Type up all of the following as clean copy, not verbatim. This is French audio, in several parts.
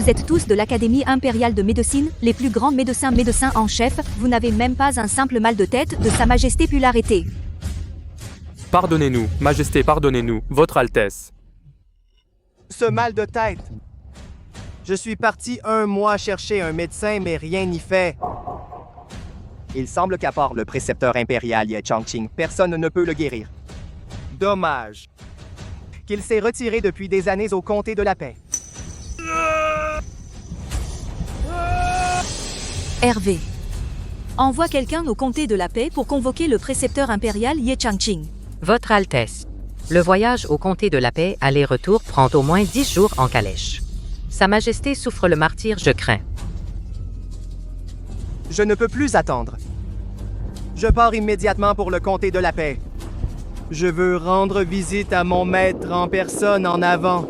Vous êtes tous de l'Académie impériale de médecine, les plus grands médecins en chef, vous n'avez même pas un simple mal de tête de Sa Majesté puis l'arrêter. Pardonnez-nous, Majesté, pardonnez-nous, Votre Altesse. Ce mal de tête. Je suis parti 1 mois chercher un médecin, mais rien n'y fait. Il semble qu'à part le précepteur impérial Ye Changqing, personne ne peut le guérir. Dommage. Qu'il s'est retiré depuis des années au comté de la paix. Hervé. Envoie quelqu'un au comté de la paix pour convoquer le précepteur impérial Ye Changqing. Votre Altesse, le voyage au comté de la paix aller-retour prend au moins 10 jours en calèche. Sa Majesté souffre le martyre, je crains. Je ne peux plus attendre. Je pars immédiatement pour le comté de la paix. Je veux rendre visite à mon maître en personne en avant.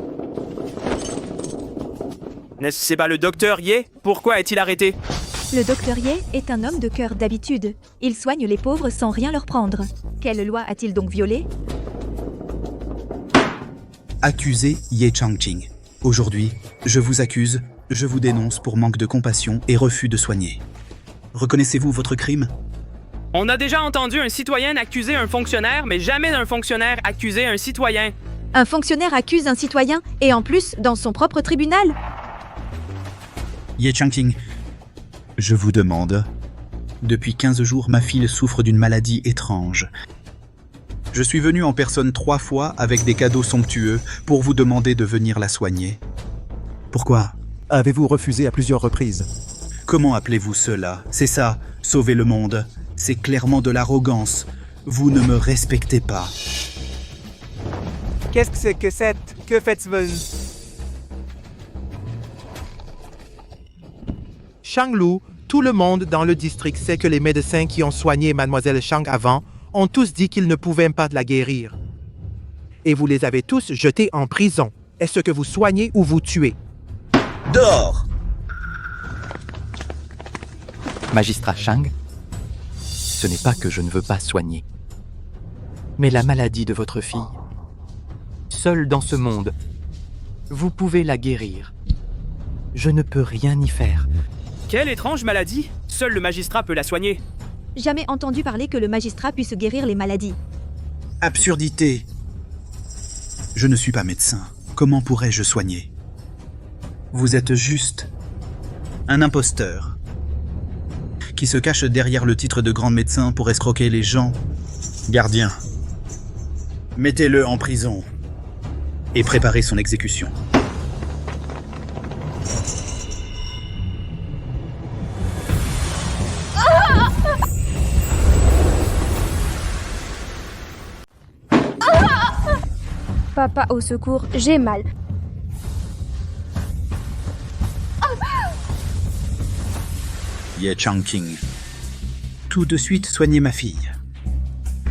N'est-ce pas le docteur Ye? Pourquoi est-il arrêté? Le docteur Ye est un homme de cœur d'habitude. Il soigne les pauvres sans rien leur prendre. Quelle loi a-t-il donc violée? Accusé Ye Changqing. Aujourd'hui, je vous accuse, je vous dénonce pour manque de compassion et refus de soigner. Reconnaissez-vous votre crime? On a déjà entendu un citoyen accuser un fonctionnaire, mais jamais un fonctionnaire accuser un citoyen. Un fonctionnaire accuse un citoyen, et en plus, dans son propre tribunal. Ye Changqing, je vous demande. Depuis 15 jours, ma fille souffre d'une maladie étrange. Je suis venu en personne 3 fois avec des cadeaux somptueux pour vous demander de venir la soigner. Pourquoi? Avez-vous refusé à plusieurs reprises? Comment appelez-vous cela? C'est ça, sauver le monde. C'est clairement de l'arrogance. Vous ne me respectez pas. Qu'est-ce que c'est que c'est? Que faites-vous? Shanglu, tout le monde dans le district sait que les médecins qui ont soigné Mademoiselle Shang avant ont tous dit qu'ils ne pouvaient pas la guérir. Et vous les avez tous jetés en prison. Est-ce que vous soignez ou vous tuez? Dehors! Magistrat Shang, ce n'est pas que je ne veux pas soigner, mais la maladie de votre fille, seule dans ce monde, vous pouvez la guérir. Je ne peux rien y faire. Quelle étrange maladie! Seul le magistrat peut la soigner. Jamais entendu parler que le magistrat puisse guérir les maladies. Absurdité! Je ne suis pas médecin. Comment pourrais-je soigner? Vous êtes juste un imposteur qui se cache derrière le titre de grand médecin pour escroquer les gens. Gardien, mettez-le en prison et préparez son exécution. Papa, au secours, j'ai mal. Ye Changqing, tout de suite soignez ma fille.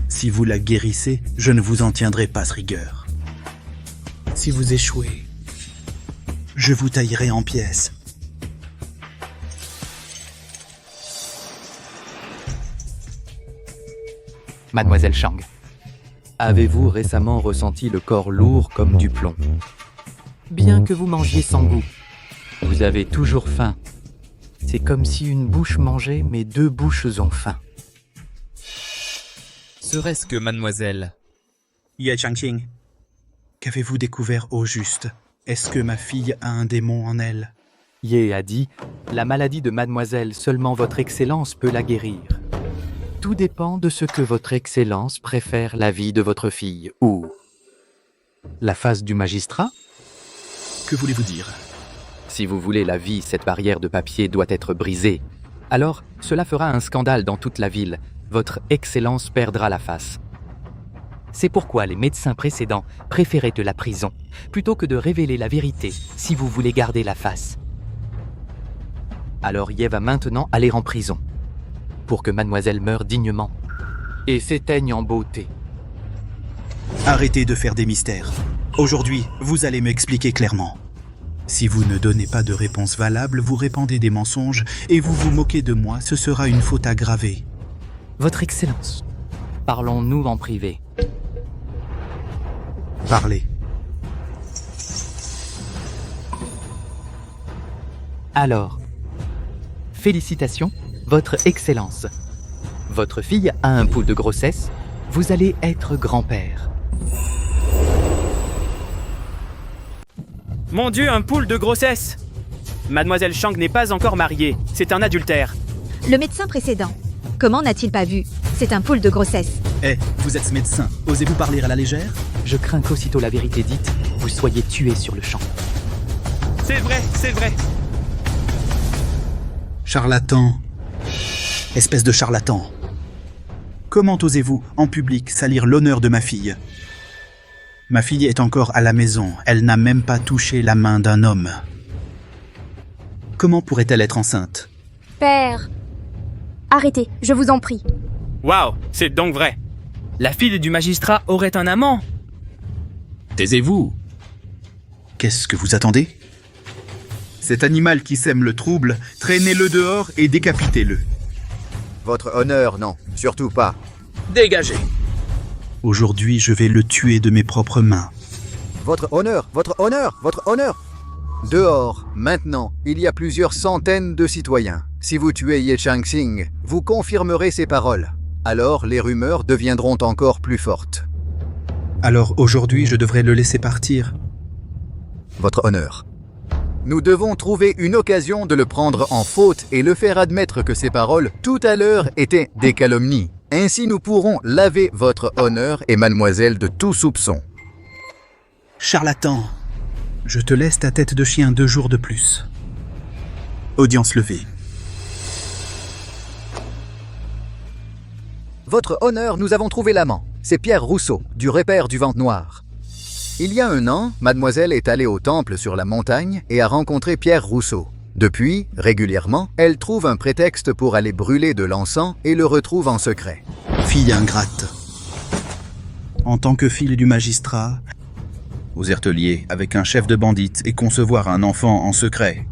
Si vous la guérissez, je ne vous en tiendrai pas rigueur. Si vous échouez, je vous taillerai en pièces. Mademoiselle Shang, avez-vous récemment ressenti le corps lourd comme du plomb? Bien que vous mangiez sans goût, vous avez toujours faim. C'est comme si une bouche mangeait, mais 2 bouches ont faim. Serait-ce que mademoiselle... Ye Changqing, qu'avez-vous découvert au juste? Est-ce que ma fille a un démon en elle? Ye a dit, la maladie de mademoiselle, seulement votre excellence peut la guérir. Tout dépend de ce que votre excellence préfère, la vie de votre fille ou la face du magistrat. Que voulez-vous dire? Si vous voulez la vie, cette barrière de papier doit être brisée. Alors, cela fera un scandale dans toute la ville. Votre excellence perdra la face. C'est pourquoi les médecins précédents préféraient de la prison, plutôt que de révéler la vérité si vous voulez garder la face. Alors Ye va maintenant aller en prison, pour que mademoiselle meure dignement et s'éteigne en beauté. Arrêtez de faire des mystères. Aujourd'hui, vous allez m'expliquer clairement. Si vous ne donnez pas de réponse valable, vous répandez des mensonges et vous vous moquez de moi, ce sera une faute aggravée. Votre Excellence, parlons-nous en privé. Parlez. Alors, félicitations, Votre Excellence. Votre fille a un pouls de grossesse, vous allez être grand-père. Mon Dieu, un poule de grossesse! Mademoiselle Chang n'est pas encore mariée. C'est un adultère. Le médecin précédent. Comment n'a-t-il pas vu? C'est un poule de grossesse. Eh, vous êtes médecin, osez-vous parler à la légère? Je crains qu'aussitôt la vérité dite, vous soyez tué sur le champ. C'est vrai, c'est vrai. Charlatan. Espèce de charlatan. Comment osez-vous, en public, salir l'honneur de ma fille? Ma fille est encore à la maison, elle n'a même pas touché la main d'un homme. Comment pourrait-elle être enceinte? Père, arrêtez, je vous en prie. Waouh, c'est donc vrai. La fille du magistrat aurait un amant. Taisez-vous. Qu'est-ce que vous attendez? Cet animal qui sème le trouble, traînez-le dehors et décapitez-le. Votre honneur, non. Surtout pas. Dégagez. Aujourd'hui, je vais le tuer de mes propres mains. Votre honneur, votre honneur, votre honneur. Dehors, maintenant, il y a plusieurs centaines de citoyens. Si vous tuez Ye Changxing, vous confirmerez ses paroles. Alors, les rumeurs deviendront encore plus fortes. Alors aujourd'hui, je devrais le laisser partir. Votre honneur. Nous devons trouver une occasion de le prendre en faute et le faire admettre que ses paroles, tout à l'heure, étaient des calomnies. Ainsi, nous pourrons laver votre honneur et mademoiselle de tout soupçon. Charlatan, je te laisse ta tête de chien 2 jours de plus. Audience levée. Votre honneur, nous avons trouvé l'amant. C'est Pierre Rousseau, du Repaire du Ventre Noir. Il y a 1 an, mademoiselle est allée au temple sur la montagne et a rencontré Pierre Rousseau. Depuis, régulièrement, elle trouve un prétexte pour aller brûler de l'encens et le retrouve en secret. Fille ingrate. En tant que fille du magistrat, oser te lier avec un chef de bandite et concevoir un enfant en secret.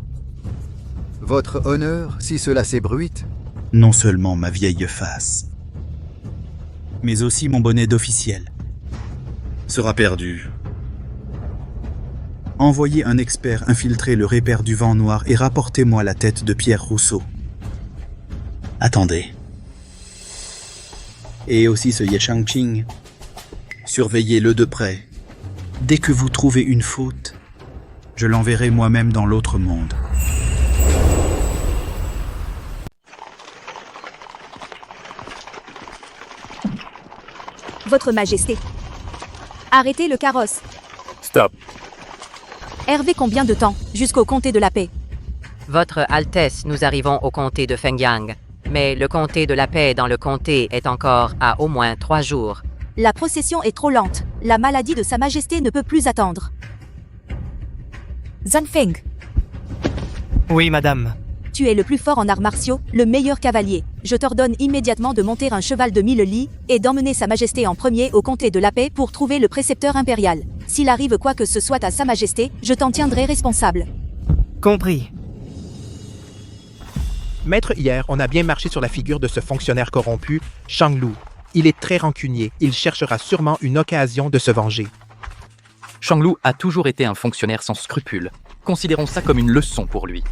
Votre honneur, si cela s'ébruite? Non seulement ma vieille face, mais aussi mon bonnet d'officiel sera perdu. Envoyez un expert infiltrer le Repaire du Vent Noir et rapportez-moi la tête de Pierre Rousseau. Attendez. Et aussi ce Ye Changxing. Surveillez-le de près. Dès que vous trouvez une faute, je l'enverrai moi-même dans l'autre monde. Votre Majesté. Arrêtez le carrosse. Stop. Hervé, combien de temps? Jusqu'au comté de la paix. Votre Altesse, nous arrivons au comté de Fengyang. Mais le comté de la paix dans le comté est encore à au moins 3 jours. La procession est trop lente. La maladie de Sa Majesté ne peut plus attendre. Zanfeng, Oui, madame. tu es le plus fort en arts martiaux, le meilleur cavalier. Je t'ordonne immédiatement de monter un cheval de 1000 lits et d'emmener Sa Majesté en premier au comté de la paix pour trouver le précepteur impérial. S'il arrive quoi que ce soit à Sa Majesté, je t'en tiendrai responsable. Compris. Maître, hier, on a bien marché sur la figure de ce fonctionnaire corrompu, Shang Lu. Il est très rancunier. Il cherchera sûrement une occasion de se venger. Shanglu a toujours été un fonctionnaire sans scrupules. Considérons ça comme une leçon pour lui.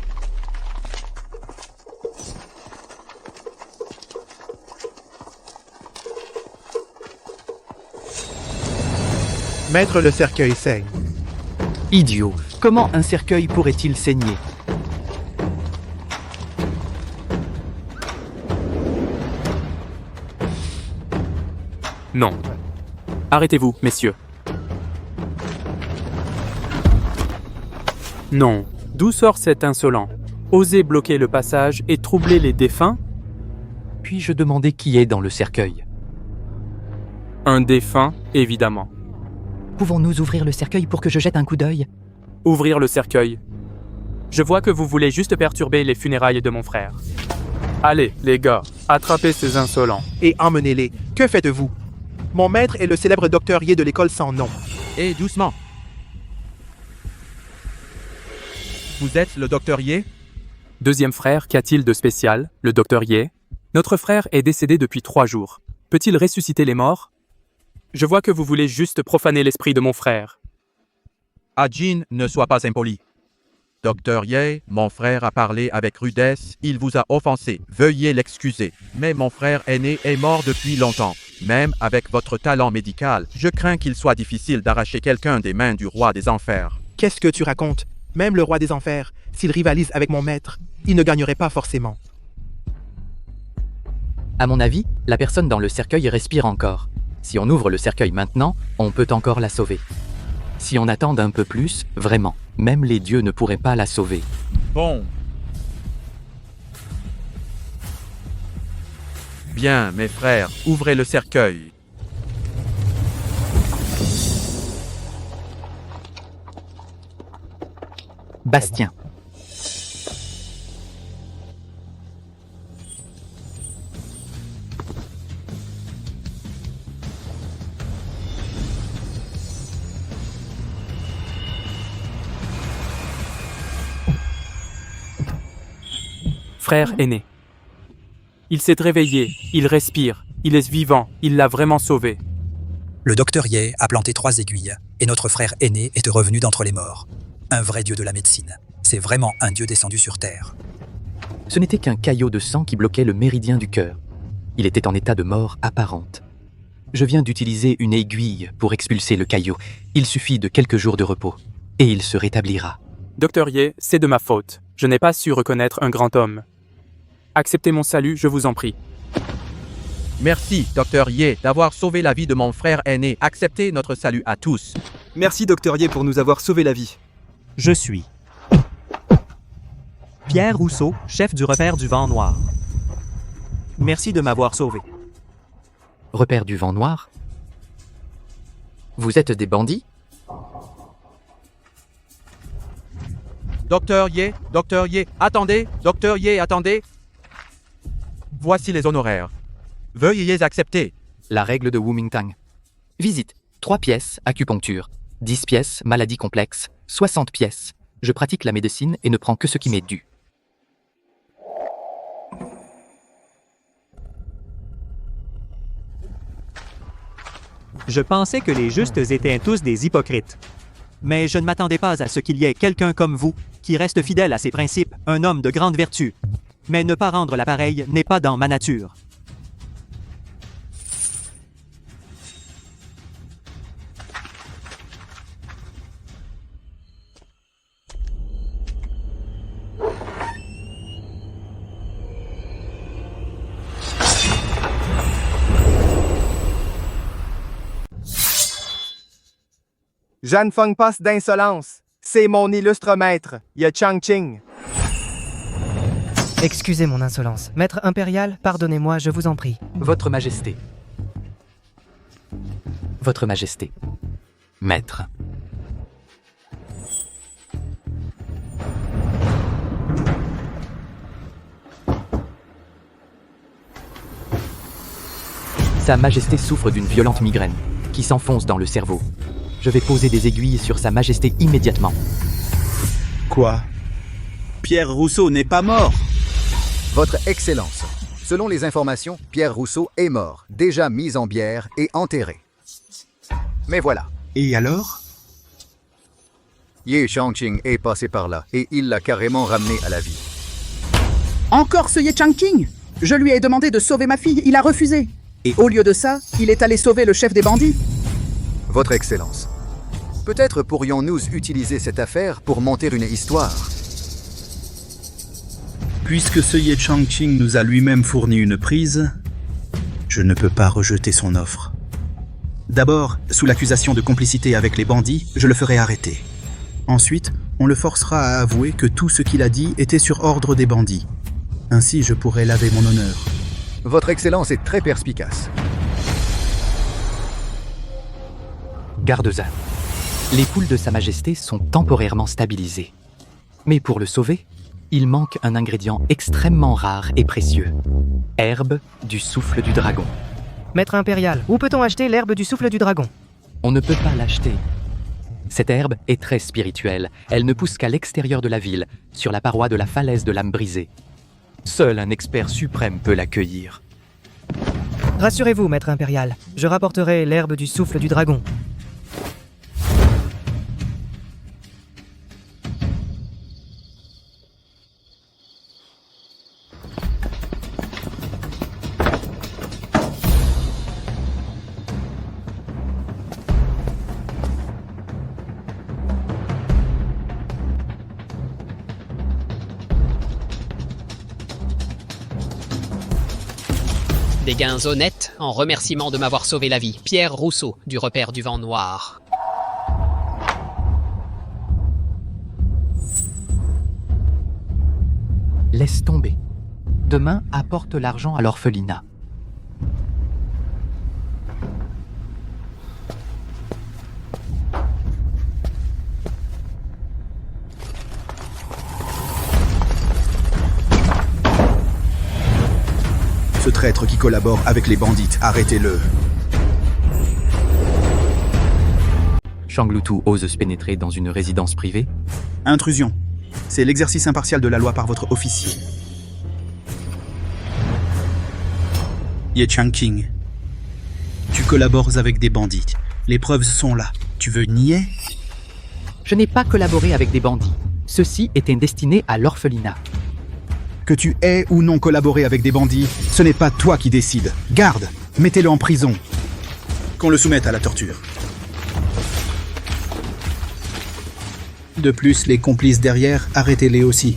Maître, le cercueil saigne. Idiot, comment un cercueil pourrait-il saigner? Non. Arrêtez-vous, messieurs. Non. D'où sort cet insolent? Oser bloquer le passage et troubler les défunts? Puis-je demander qui est dans le cercueil? Un défunt, évidemment. Pouvons-nous ouvrir le cercueil pour que je jette un coup d'œil? Ouvrir le cercueil. Je vois que vous voulez juste perturber les funérailles de mon frère. Allez, les gars, attrapez ces insolents. Et emmenez-les. Que faites-vous? Mon maître est le célèbre docteur Ye de l'école sans nom. Et doucement. Vous êtes le docteur Ye? Deuxième frère, qu'a-t-il de spécial, le docteur Ye? Notre frère est décédé depuis 3 jours. Peut-il ressusciter les morts? Je vois que vous voulez juste profaner l'esprit de mon frère. Ajin, ne sois pas impoli. Docteur Ye, mon frère a parlé avec rudesse, il vous a offensé, veuillez l'excuser. Mais mon frère aîné est mort depuis longtemps. Même avec votre talent médical, je crains qu'il soit difficile d'arracher quelqu'un des mains du roi des enfers. Qu'est-ce que tu racontes? Même le roi des enfers, s'il rivalise avec mon maître, il ne gagnerait pas forcément. À mon avis, la personne dans le cercueil respire encore. Si on ouvre le cercueil maintenant, on peut encore la sauver. Si on attend un peu plus, vraiment, même les dieux ne pourraient pas la sauver. Bon. Bien, mes frères, ouvrez le cercueil. Bastien. Frère aîné. Il s'est réveillé, il respire, il est vivant, il l'a vraiment sauvé. Le docteur Ye a planté 3 aiguilles, et notre frère aîné est revenu d'entre les morts. Un vrai dieu de la médecine. C'est vraiment un dieu descendu sur Terre. Ce n'était qu'un caillot de sang qui bloquait le méridien du cœur. Il était en état de mort apparente. Je viens d'utiliser une aiguille pour expulser le caillot. Il suffit de quelques jours de repos, et il se rétablira. Docteur Ye, c'est de ma faute. Je n'ai pas su reconnaître un grand homme. Acceptez mon salut, je vous en prie. Merci, Docteur Ye, d'avoir sauvé la vie de mon frère aîné. Acceptez notre salut à tous. Merci, Docteur Ye, pour nous avoir sauvé la vie. Je suis Pierre Rousseau, chef du repère du vent noir. Merci de m'avoir sauvé. Repère du vent noir? Vous êtes des bandits? Docteur Ye, attendez, Docteur Ye, attendez. Voici les honoraires. Veuillez les accepter. La règle de Wumingtang. Visite. 3 pièces, acupuncture. 10 pièces, maladie complexe. 60 pièces. Je pratique la médecine et ne prends que ce qui m'est dû. Je pensais que les justes étaient tous des hypocrites. Mais je ne m'attendais pas à ce qu'il y ait quelqu'un comme vous, qui reste fidèle à ses principes, un homme de grande vertu. Mais ne pas rendre l'appareil n'est pas dans ma nature. Jeanne Feng passe d'insolence. C'est mon illustre maître, Ye Changqing. Excusez mon insolence. Maître impérial, pardonnez-moi, je vous en prie. Votre Majesté. Votre Majesté. Maître. Sa Majesté souffre d'une violente migraine qui s'enfonce dans le cerveau. Je vais poser des aiguilles sur Sa Majesté immédiatement. Quoi? Pierre Rousseau n'est pas mort? Votre Excellence, selon les informations, Pierre Rousseau est mort, déjà mis en bière et enterré. Mais voilà. Et alors? Ye Changqing est passé par là et il l'a carrément ramené à la vie. Encore ce Ye Changqing? Je lui ai demandé de sauver ma fille, il a refusé. Et au lieu de ça, il est allé sauver le chef des bandits. Votre Excellence, peut-être pourrions-nous utiliser cette affaire pour monter une histoire. Puisque ce Ye Changqing nous a lui-même fourni une prise, je ne peux pas rejeter son offre. D'abord, sous l'accusation de complicité avec les bandits, je le ferai arrêter. Ensuite, on le forcera à avouer que tout ce qu'il a dit était sur ordre des bandits. Ainsi, je pourrai laver mon honneur. Votre Excellence est très perspicace. Garde-en. Les poules de Sa Majesté sont temporairement stabilisées. Mais pour le sauver, il manque un ingrédient extrêmement rare et précieux. Herbe du souffle du dragon. Maître impérial, où peut-on acheter l'herbe du souffle du dragon? On ne peut pas l'acheter. Cette herbe est très spirituelle. Elle ne pousse qu'à l'extérieur de la ville, sur la paroi de la falaise de l'âme brisée. Seul un expert suprême peut la cueillir. Rassurez-vous, maître impérial, je rapporterai l'herbe du souffle du dragon. Des gains honnêtes en remerciement de m'avoir sauvé la vie. Pierre Rousseau, du repère du vent noir. Laisse tomber. Demain, apporte l'argent à l'orphelinat. Ce traître qui collabore avec les bandites, arrêtez-le. Shanglutu ose se pénétrer dans une résidence privée? Intrusion. C'est l'exercice impartial de la loi par votre officier. Ye Changqing, tu collabores avec des bandits. Les preuves sont là. Tu veux nier? Je n'ai pas collaboré avec des bandits. Ceux-ci étaient destinés à l'orphelinat. Que tu aies ou non collaboré avec des bandits, ce n'est pas toi qui décides. Garde, mettez-le en prison. Qu'on le soumette à la torture. De plus, les complices derrière, arrêtez-les aussi.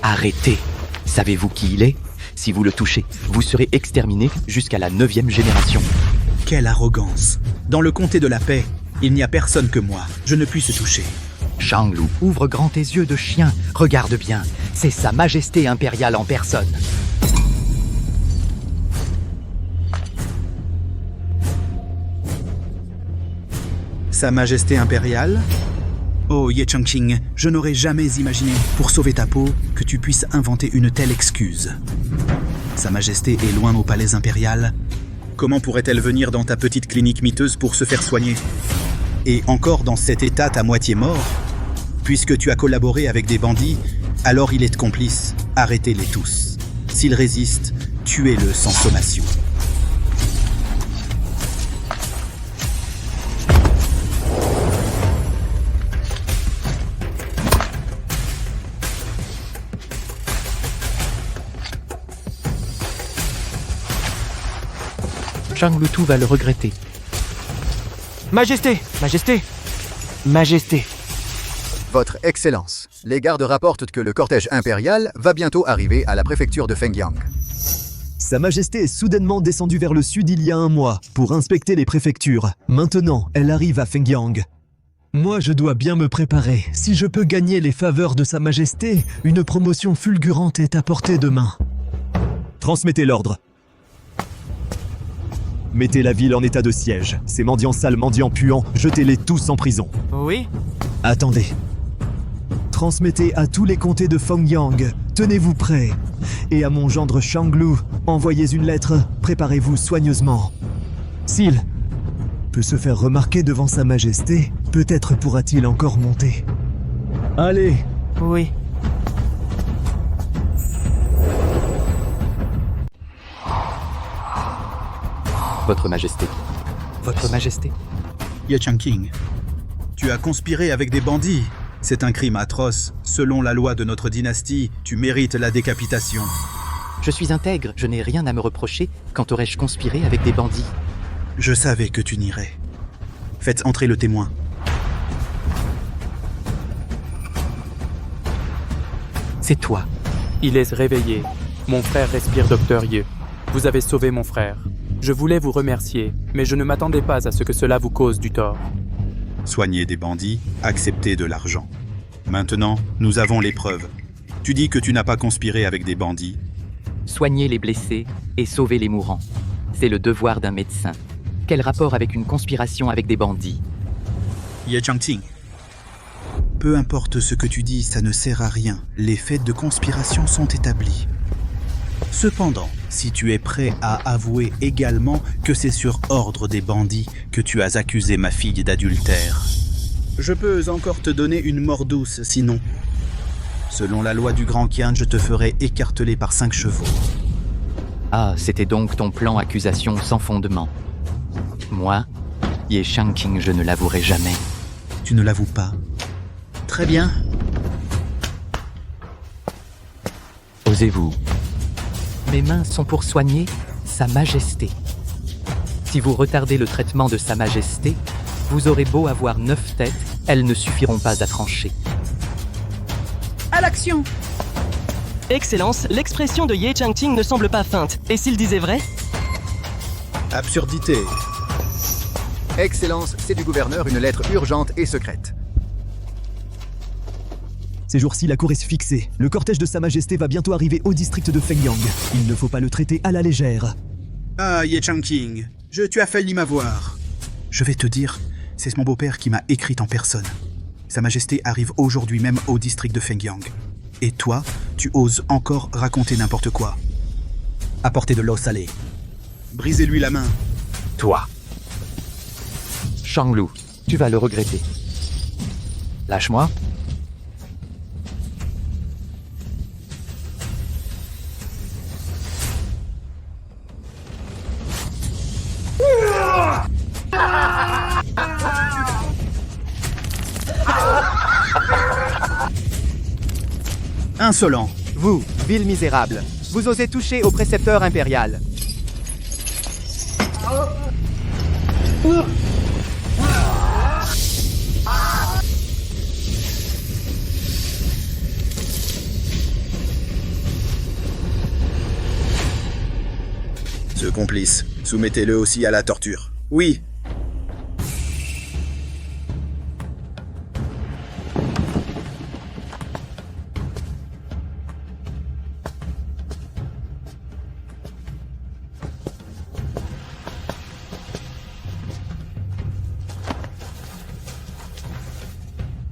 Arrêtez. Savez-vous qui il est? Si vous le touchez, vous serez exterminé jusqu'à la 9e génération. Quelle arrogance. Dans le comté de la paix, il n'y a personne que moi. Je ne puis se toucher. Shanglu, ouvre grand tes yeux de chien. Regarde bien, c'est Sa Majesté impériale en personne. Sa Majesté impériale? Oh, Ye Changqing, je n'aurais jamais imaginé, pour sauver ta peau, que tu puisses inventer une telle excuse. Sa Majesté est loin au palais impérial. Comment pourrait-elle venir dans ta petite clinique miteuse pour se faire soigner? Et encore dans cet état à moitié mort? Puisque tu as collaboré avec des bandits, alors il est complice. Arrêtez-les tous. S'il résiste, tuez-le sans sommation. Shanglutu va le regretter. Majesté, Majesté, Majesté. Votre Excellence, les gardes rapportent que le cortège impérial va bientôt arriver à la préfecture de Fengyang. Sa Majesté est soudainement descendue vers le sud il y a un mois pour inspecter les préfectures. Maintenant, elle arrive à Fengyang. Moi, je dois bien me préparer. Si je peux gagner les faveurs de Sa Majesté, une promotion fulgurante est à portée de main. Transmettez l'ordre. Mettez la ville en état de siège. Ces mendiants sales, mendiants puants, jetez-les tous en prison. Oui? Attendez. Transmettez à tous les comtés de Fengyang. Tenez-vous prêts. Et à mon gendre Shanglu, envoyez une lettre. Préparez-vous soigneusement. S'il peut se faire remarquer devant Sa Majesté, peut-être pourra-t-il encore monter. Allez. Oui. Votre Majesté. Votre Majesté. Ye Changqing, tu as conspiré avec des bandits. C'est un crime atroce. Selon la loi de notre dynastie, tu mérites la décapitation. Je suis intègre, je n'ai rien à me reprocher. Quand aurais-je conspiré avec des bandits? Je savais que tu nierais. Faites entrer le témoin. C'est toi. Il est réveillé. Mon frère respire, Docteur Ye. Vous avez sauvé mon frère. Je voulais vous remercier, mais je ne m'attendais pas à ce que cela vous cause du tort. Soigner des bandits, accepter de l'argent. Maintenant, nous avons les preuves. Tu dis que tu n'as pas conspiré avec des bandits. Soigner les blessés et sauver les mourants. C'est le devoir d'un médecin. Quel rapport avec une conspiration avec des bandits? Ye Changqing, peu importe ce que tu dis, ça ne sert à rien. Les faits de conspiration sont établis. Cependant, si tu es prêt à avouer également que c'est sur ordre des bandits que tu as accusé ma fille d'adultère, je peux encore te donner une mort douce, sinon. Selon la loi du Grand Qian, je te ferai écarteler par 5 chevaux. Ah, c'était donc ton plan accusation sans fondement. Moi, Ye Changqing, je ne l'avouerai jamais. Tu ne l'avoues pas? Très bien. Osez-vous. Mes mains sont pour soigner Sa Majesté. Si vous retardez le traitement de Sa Majesté, vous aurez beau avoir 9 têtes, elles ne suffiront pas à trancher. À l'action! Excellence, l'expression de Ye Changqing ne semble pas feinte. Et s'il disait vrai? Absurdité. Excellence, c'est du gouverneur une lettre urgente et secrète. Ces jours-ci, la cour est fixée. Le cortège de Sa Majesté va bientôt arriver au district de Fengyang. Il ne faut pas le traiter à la légère. Ah, Ye Changqing, tu as failli m'avoir. Je vais te dire, c'est mon beau-père qui m'a écrit en personne. Sa Majesté arrive aujourd'hui même au district de Fengyang. Et toi, tu oses encore raconter n'importe quoi. Apportez de l'eau salée. Brisez-lui la main. Toi. Shanglu, tu vas le regretter. Lâche-moi. Insolent. Vous, vil misérable, vous osez toucher au précepteur impérial. Ce complice, soumettez-le aussi à la torture. Oui.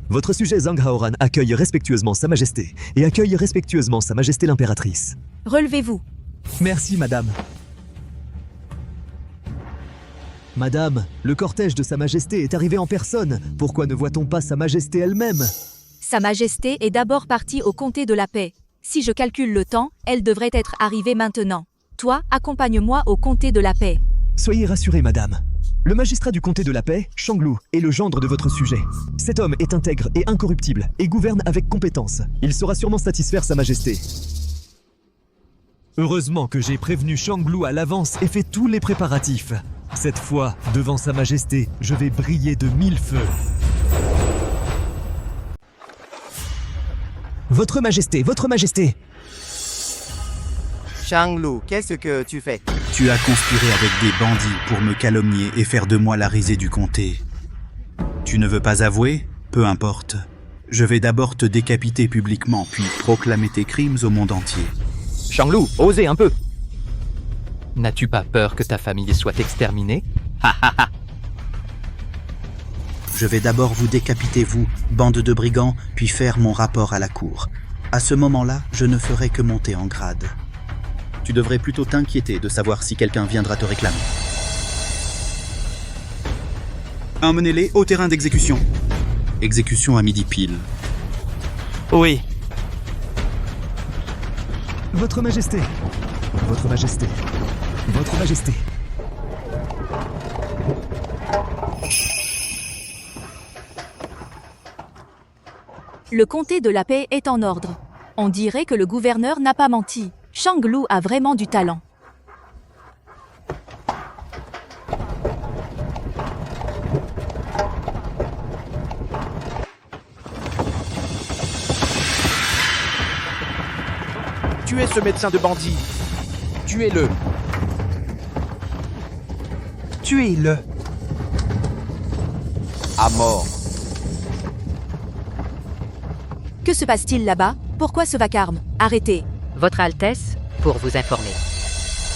Votre sujet Zhang Haoran accueille respectueusement Sa Majesté et accueille respectueusement Sa Majesté l'Impératrice. Relevez-vous. Merci, madame. Madame, le cortège de Sa Majesté est arrivé en personne. Pourquoi ne voit-on pas Sa Majesté elle-même? Sa Majesté est d'abord partie au comté de la paix. Si je calcule le temps, elle devrait être arrivée maintenant. Toi, accompagne-moi au comté de la paix. Soyez rassurée, madame. Le magistrat du comté de la paix, Shanglu, est le gendre de votre sujet. Cet homme est intègre et incorruptible et gouverne avec compétence. Il saura sûrement satisfaire Sa Majesté. Heureusement que j'ai prévenu Shanglu à l'avance et fait tous les préparatifs. Cette fois, devant Sa Majesté, je vais briller de 1000 feux. Votre Majesté, Votre Majesté! Shanglu, qu'est-ce que tu fais? Tu as conspiré avec des bandits pour me calomnier et faire de moi la risée du comté. Tu ne veux pas avouer? Peu importe. Je vais d'abord te décapiter publiquement, puis proclamer tes crimes au monde entier. Shanglu, osez un peu. N'as-tu pas peur que ta famille soit exterminée? Je vais d'abord vous décapiter, vous, bande de brigands, puis faire mon rapport à la cour. À ce moment-là, je ne ferai que monter en grade. Tu devrais plutôt t'inquiéter de savoir si quelqu'un viendra te réclamer. Emmenez-les au terrain d'exécution. Exécution à midi pile. Oui. Votre Majesté. Votre Majesté. Votre Majesté. Le comté de la paix est en ordre. On dirait que le gouverneur n'a pas menti. Shanglu a vraiment du talent. Tuez ce médecin de bandit. Tuez-le. Tuez-le. À mort. Que se passe-t-il là-bas? Pourquoi ce vacarme? Arrêtez. Votre Altesse, pour vous informer.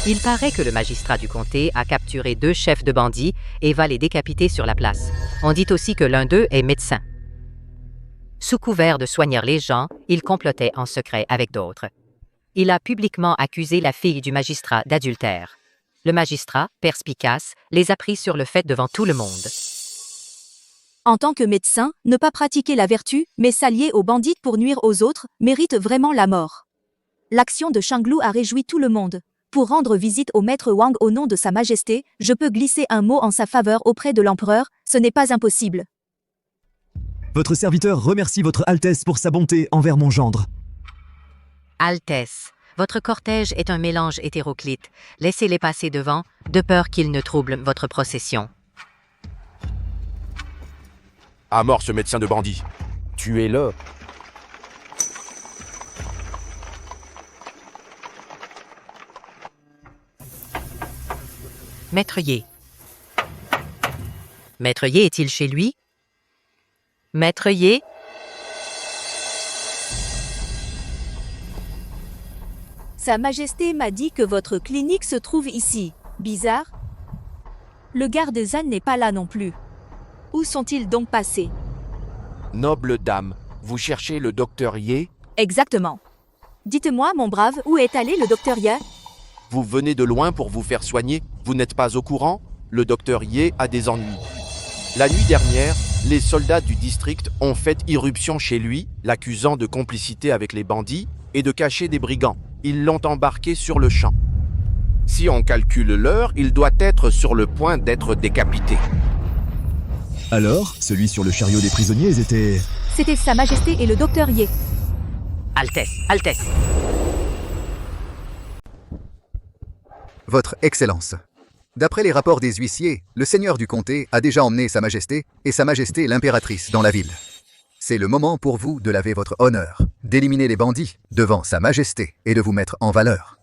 Il paraît que le magistrat du comté a capturé 2 chefs de bandits et va les décapiter sur la place. On dit aussi que l'un d'eux est médecin. Sous couvert de soigner les gens, il complotait en secret avec d'autres. Il a publiquement accusé la fille du magistrat d'adultère. Le magistrat, perspicace, les a pris sur le fait devant tout le monde. En tant que médecin, ne pas pratiquer la vertu, mais s'allier aux bandits pour nuire aux autres, mérite vraiment la mort. L'action de Shanglu a réjoui tout le monde. Pour rendre visite au maître Wang au nom de Sa Majesté, je peux glisser un mot en sa faveur auprès de l'empereur, ce n'est pas impossible. Votre serviteur remercie Votre Altesse pour sa bonté envers mon gendre. Altesse, votre cortège est un mélange hétéroclite. Laissez-les passer devant, de peur qu'ils ne troublent votre procession. À mort ce médecin de bandit. Tuez-le. Maître Ye. Maître Ye est-il chez lui? Maître Ye? Sa Majesté m'a dit que votre clinique se trouve ici. Bizarre. Le garde Zan n'est pas là non plus. Où sont-ils donc passés? Noble dame, vous cherchez le docteur Ye? Exactement. Dites-moi, mon brave, où est allé le docteur Ye? Vous venez de loin pour vous faire soigner? Vous n'êtes pas au courant? Le docteur Ye a des ennuis. La nuit dernière, les soldats du district ont fait irruption chez lui, l'accusant de complicité avec les bandits et de cacher des brigands. Ils l'ont embarqué sur le champ. Si on calcule l'heure, il doit être sur le point d'être décapité. Alors, celui sur le chariot des prisonniers était... C'était Sa Majesté et le docteur Ye. Altesse, Altesse. Votre Excellence. D'après les rapports des huissiers, le seigneur du comté a déjà emmené Sa Majesté et Sa Majesté l'impératrice dans la ville. C'est le moment pour vous de laver votre honneur, d'éliminer les bandits devant Sa Majesté et de vous mettre en valeur.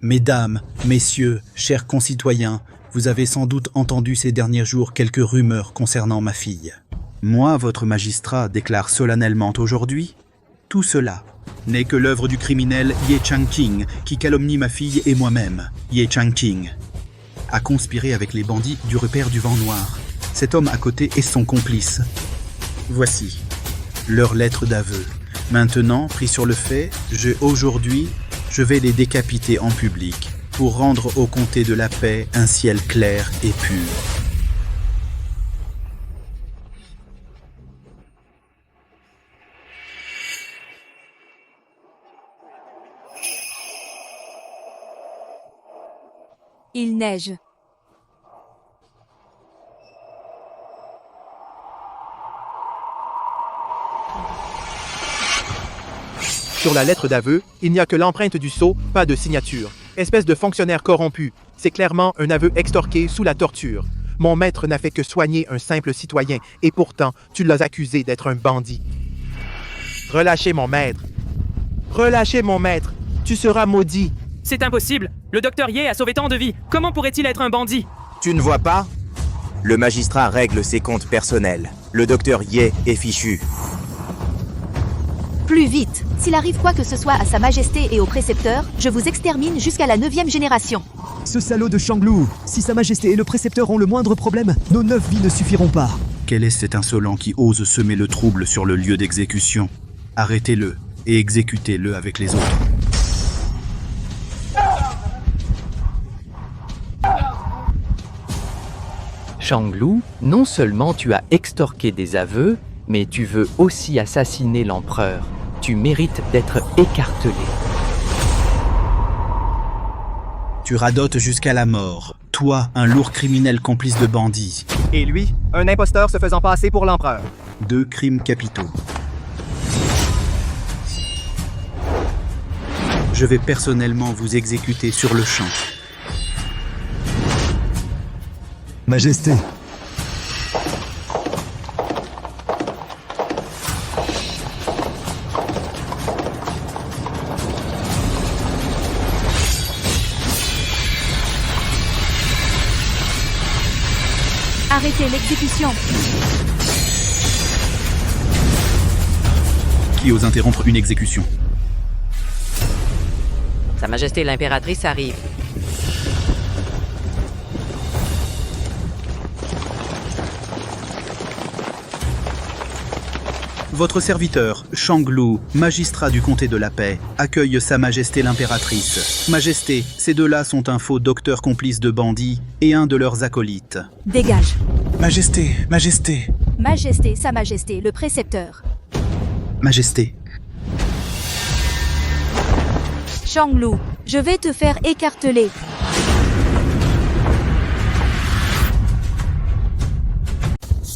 Mesdames, messieurs, chers concitoyens, vous avez sans doute entendu ces derniers jours quelques rumeurs concernant ma fille. Moi, votre magistrat, déclare solennellement aujourd'hui, tout cela n'est que l'œuvre du criminel Ye Changqing qui calomnie ma fille et moi-même. Ye Changqing a conspiré avec les bandits du repère du vent noir. Cet homme à côté est son complice. Voici leur lettre d'aveu. Maintenant, pris sur le fait, je vais les décapiter en public pour rendre au comté de la paix un ciel clair et pur. Il neige. Sur la lettre d'aveu, il n'y a que l'empreinte du sceau, pas de signature. Espèce de fonctionnaire corrompu. C'est clairement un aveu extorqué sous la torture. Mon maître n'a fait que soigner un simple citoyen, et pourtant, tu l'as accusé d'être un bandit. Relâchez mon maître. Relâchez mon maître. Tu seras maudit. C'est impossible. Le docteur Ye a sauvé tant de vies. Comment pourrait-il être un bandit? Tu ne vois pas? Le magistrat règle ses comptes personnels. Le docteur Ye est fichu. Plus vite. S'il arrive quoi que ce soit à Sa Majesté et au précepteur, je vous extermine jusqu'à la 9e génération. Ce salaud de Shanglu! Si Sa Majesté et le précepteur ont le moindre problème, nos 9 vies ne suffiront pas. Quel est cet insolent qui ose semer le trouble sur le lieu d'exécution? Arrêtez-le et exécutez-le avec les autres. Shanglu, non seulement tu as extorqué des aveux, mais tu veux aussi assassiner l'empereur. Tu mérites d'être écartelé. Tu radotes jusqu'à la mort. Toi, un lourd criminel complice de bandits. Et lui, un imposteur se faisant passer pour l'empereur. 2 crimes capitaux. Je vais personnellement vous exécuter sur le champ. Majesté. Arrêtez l'exécution. Qui ose interrompre une exécution? Sa Majesté l'impératrice arrive. Votre serviteur, Shanglu, magistrat du comté de la paix, accueille Sa Majesté l'impératrice. Majesté, ces deux-là sont un faux docteur complice de bandits et un de leurs acolytes. Dégage. Majesté, Majesté. Majesté, Sa Majesté, le précepteur. Majesté. Shanglu, je vais te faire écarteler.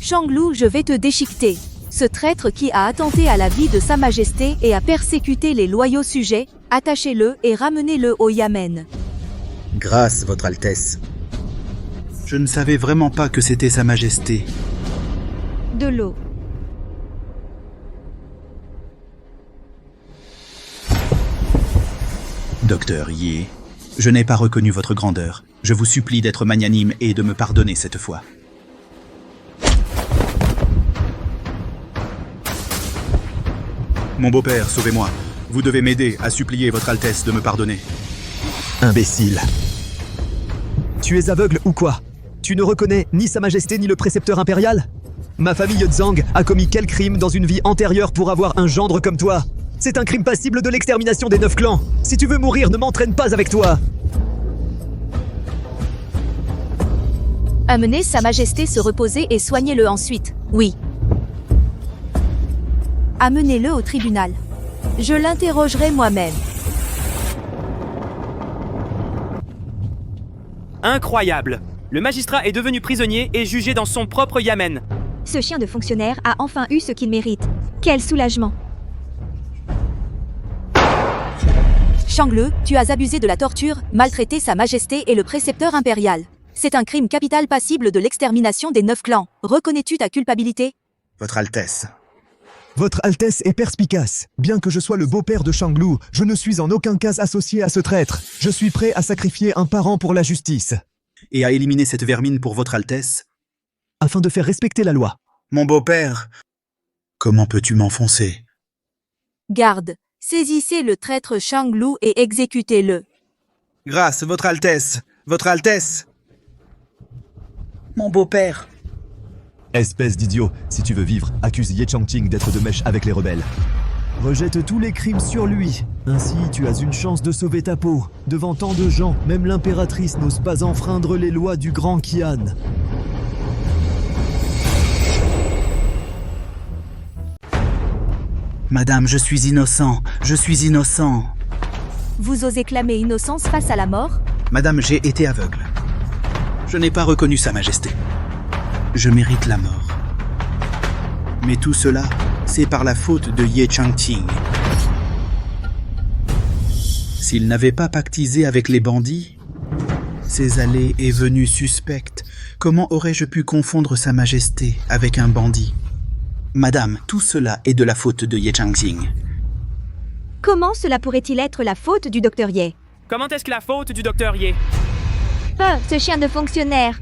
Shanglu, je vais te déchiqueter. Ce traître qui a attenté à la vie de Sa Majesté et a persécuté les loyaux sujets, attachez-le et ramenez-le au Yamen. Grâce, Votre Altesse. Je ne savais vraiment pas que c'était Sa Majesté. De l'eau. Docteur Ye, je n'ai pas reconnu votre grandeur. Je vous supplie d'être magnanime et de me pardonner cette fois. Mon beau-père, sauvez-moi. Vous devez m'aider à supplier votre Altesse de me pardonner. Imbécile. Tu es aveugle ou quoi? Tu ne reconnais ni Sa Majesté ni le précepteur impérial? Ma famille Zhang a commis quel crime dans une vie antérieure pour avoir un gendre comme toi? C'est un crime passible de l'extermination des 9 clans. Si tu veux mourir, ne m'entraîne pas avec toi. Amenez Sa Majesté se reposer et soignez-le ensuite. Oui. Amenez-le au tribunal. Je l'interrogerai moi-même. Incroyable! Le magistrat est devenu prisonnier et jugé dans son propre yamen. Ce chien de fonctionnaire a enfin eu ce qu'il mérite. Quel soulagement! Shanglu, tu as abusé de la torture, maltraité Sa Majesté et le précepteur impérial. C'est un crime capital passible de l'extermination des 9 clans. Reconnais-tu ta culpabilité? Votre Altesse. Votre Altesse est perspicace. Bien que je sois le beau-père de Shanglu, je ne suis en aucun cas associé à ce traître. Je suis prêt à sacrifier un parent pour la justice. Et à éliminer cette vermine pour votre Altesse? Afin de faire respecter la loi. Mon beau-père, comment peux-tu m'enfoncer? Garde, saisissez le traître Shanglu et exécutez-le. Grâce, votre Altesse! Votre Altesse! Mon beau-père! Espèce d'idiot, si tu veux vivre, accuse Ye Changqing d'être de mèche avec les rebelles. Rejette tous les crimes sur lui. Ainsi, tu as une chance de sauver ta peau. Devant tant de gens, même l'impératrice n'ose pas enfreindre les lois du Grand Qian. Madame, je suis innocent. Je suis innocent. Vous osez clamer innocence face à la mort? Madame, j'ai été aveugle. Je n'ai pas reconnu Sa Majesté. Je mérite la mort. Mais tout cela, c'est par la faute de Ye Changqing. S'il n'avait pas pactisé avec les bandits, ces allées et venues suspectes, comment aurais-je pu confondre Sa Majesté avec un bandit? Madame, tout cela est de la faute de Ye Changqing. Comment cela pourrait-il être la faute du docteur Ye? Comment est-ce que la faute du docteur Ye? Ce chien de fonctionnaire!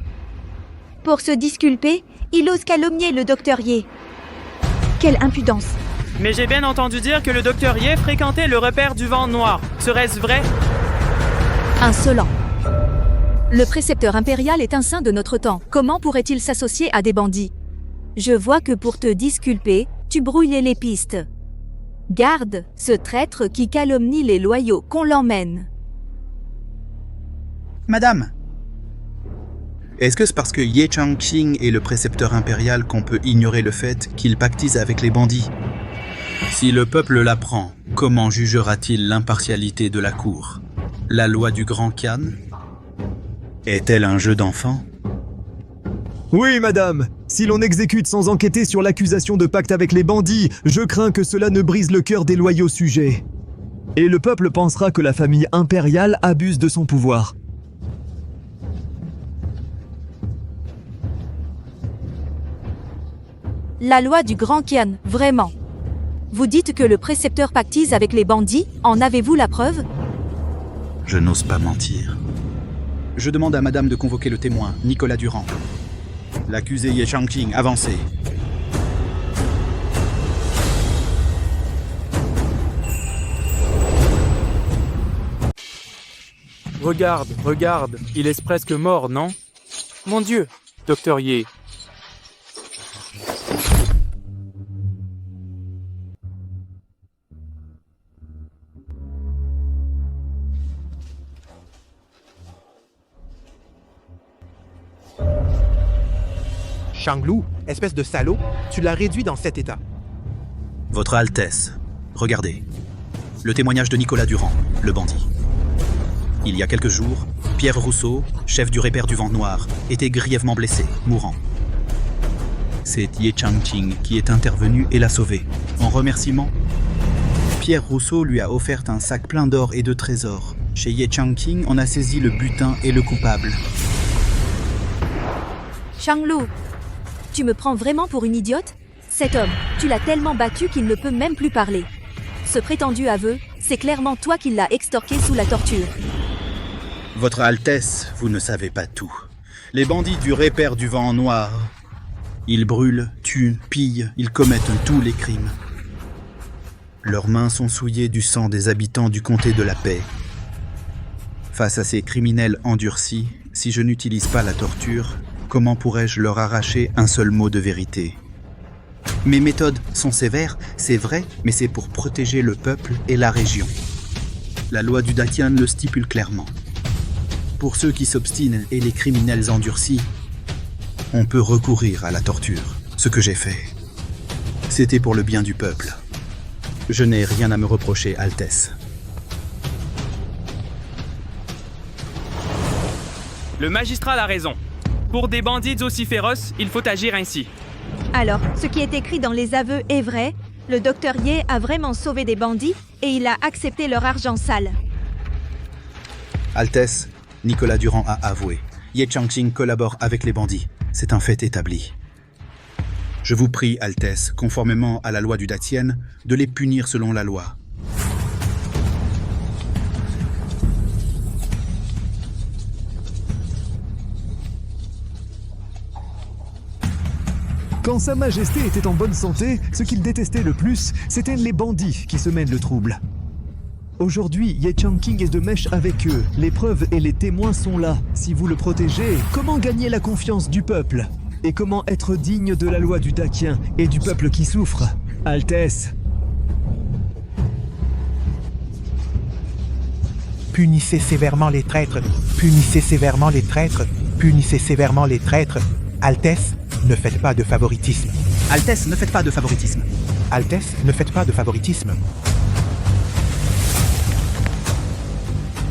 Pour se disculper, il ose calomnier le docteur Ye. Quelle impudence! Mais j'ai bien entendu dire que le docteur Ye fréquentait le repère du vent noir. Serait-ce vrai? Insolent. Le précepteur impérial est un saint de notre temps. Comment pourrait-il s'associer à des bandits? Je vois que pour te disculper, tu brouillais les pistes. Garde, ce traître qui calomnie les loyaux, qu'on l'emmène. Madame, est-ce que c'est parce que Ye Changqing est le précepteur impérial qu'on peut ignorer le fait qu'il pactise avec les bandits? Si le peuple l'apprend, comment jugera-t-il l'impartialité de la cour? La loi du Grand Qian est-elle un jeu d'enfant? Oui, madame. Si l'on exécute sans enquêter sur l'accusation de pacte avec les bandits, je crains que cela ne brise le cœur des loyaux sujets. Et le peuple pensera que la famille impériale abuse de son pouvoir. La loi du Grand Qian, vraiment. Vous dites que le précepteur pactise avec les bandits, en avez-vous la preuve? Je n'ose pas mentir. Je demande à madame de convoquer le témoin, Nicolas Durand. L'accusé Ye Changqing, avancez. Regarde, regarde, il est presque mort, non? Mon Dieu, docteur Ye. Shanglu, espèce de salaud, tu l'as réduit dans cet état. Votre Altesse, regardez. Le témoignage de Nicolas Durand, le bandit. Il y a quelques jours, Pierre Rousseau, chef du repère du vent noir, était grièvement blessé, mourant. C'est Ye Changqing qui est intervenu et l'a sauvé. En remerciement, Pierre Rousseau lui a offert un sac plein d'or et de trésors. Chez Ye Changqing, on a saisi le butin et le coupable. Shanglu, tu me prends vraiment pour une idiote? Cet homme, tu l'as tellement battu qu'il ne peut même plus parler. Ce prétendu aveu, C'est clairement toi qui l'as extorqué sous la torture. Votre Altesse, vous ne savez pas tout. Les bandits du Repaire du Vent Noir. Ils brûlent, tuent, pillent, ils commettent tous les crimes. Leurs mains sont souillées du sang des habitants du comté de la Paix. Face à ces criminels endurcis, si je n'utilise pas la torture, comment pourrais-je leur arracher un seul mot de vérité? Mes méthodes sont sévères, c'est vrai, mais c'est pour protéger le peuple et la région. La loi du Dakian le stipule clairement. Pour ceux qui s'obstinent et les criminels endurcis, on peut recourir à la torture. Ce que j'ai fait, c'était pour le bien du peuple. Je n'ai rien à me reprocher, Altesse. Le magistrat a raison. Pour des bandits aussi féroces, il faut agir ainsi. Alors, ce qui est écrit dans les aveux est vrai. Le docteur Ye a vraiment sauvé des bandits et il a accepté leur argent sale. Altesse, Nicolas Durand a avoué. Ye Changqing collabore avec les bandits. C'est un fait établi. Je vous prie, Altesse, conformément à la loi du Datien, de les punir selon la loi. Quand Sa Majesté était en bonne santé, ce qu'il détestait le plus, c'étaient les bandits qui semènent le trouble. Aujourd'hui, Ye Changqing est de mèche avec eux. Les preuves et les témoins sont là. Si vous le protégez, comment gagner la confiance du peuple? Et comment être digne de la loi du Dakien et du peuple qui souffre? Altesse. Punissez sévèrement les traîtres. Punissez sévèrement les traîtres. Punissez sévèrement les traîtres. Altesse, ne faites pas de favoritisme. Altesse, ne faites pas de favoritisme. Altesse, ne faites pas de favoritisme.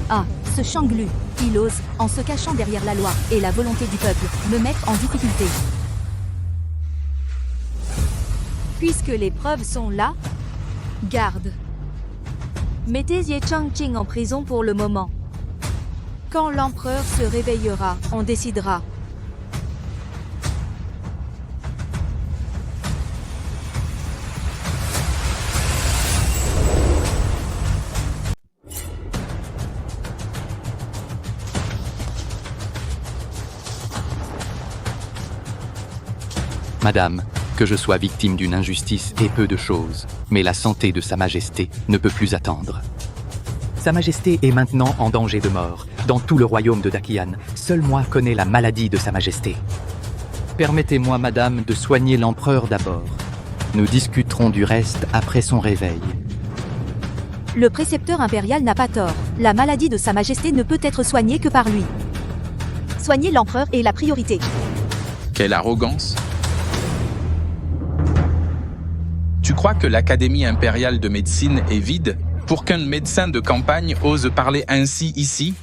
Ah, ce Shanglu, il ose, en se cachant derrière la loi et la volonté du peuple, me mettre en difficulté. Puisque les preuves sont là, garde. Mettez Ye Changqing en prison pour le moment. Quand l'empereur se réveillera, on décidera. Madame, que je sois victime d'une injustice est peu de choses, mais la santé de Sa Majesté ne peut plus attendre. Sa Majesté est maintenant en danger de mort. Dans tout le royaume de Dakian, seul moi connais la maladie de Sa Majesté. Permettez-moi, Madame, de soigner l'empereur d'abord. Nous discuterons du reste après son réveil. Le précepteur impérial n'a pas tort. La maladie de Sa Majesté ne peut être soignée que par lui. Soigner l'empereur est la priorité. Quelle arrogance! Tu crois que l'Académie impériale de médecine est vide pour qu'un médecin de campagne ose parler ainsi ici?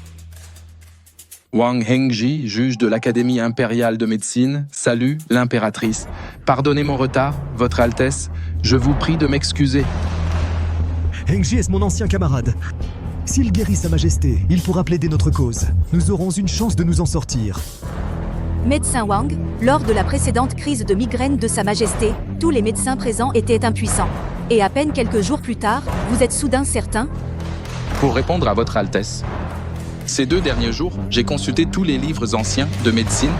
Wang Hengji, juge de l'Académie impériale de médecine, salue l'impératrice. Pardonnez mon retard, Votre Altesse, je vous prie de m'excuser. Hengji est mon ancien camarade. S'il guérit Sa Majesté, il pourra plaider notre cause. Nous aurons une chance de nous en sortir. Médecin Wang, lors de la précédente crise de migraine de Sa Majesté, tous les médecins présents étaient impuissants. Et à peine quelques jours plus tard, vous êtes soudain certain? Pour répondre à Votre Altesse, ces 2 derniers jours, j'ai consulté tous les livres anciens de médecine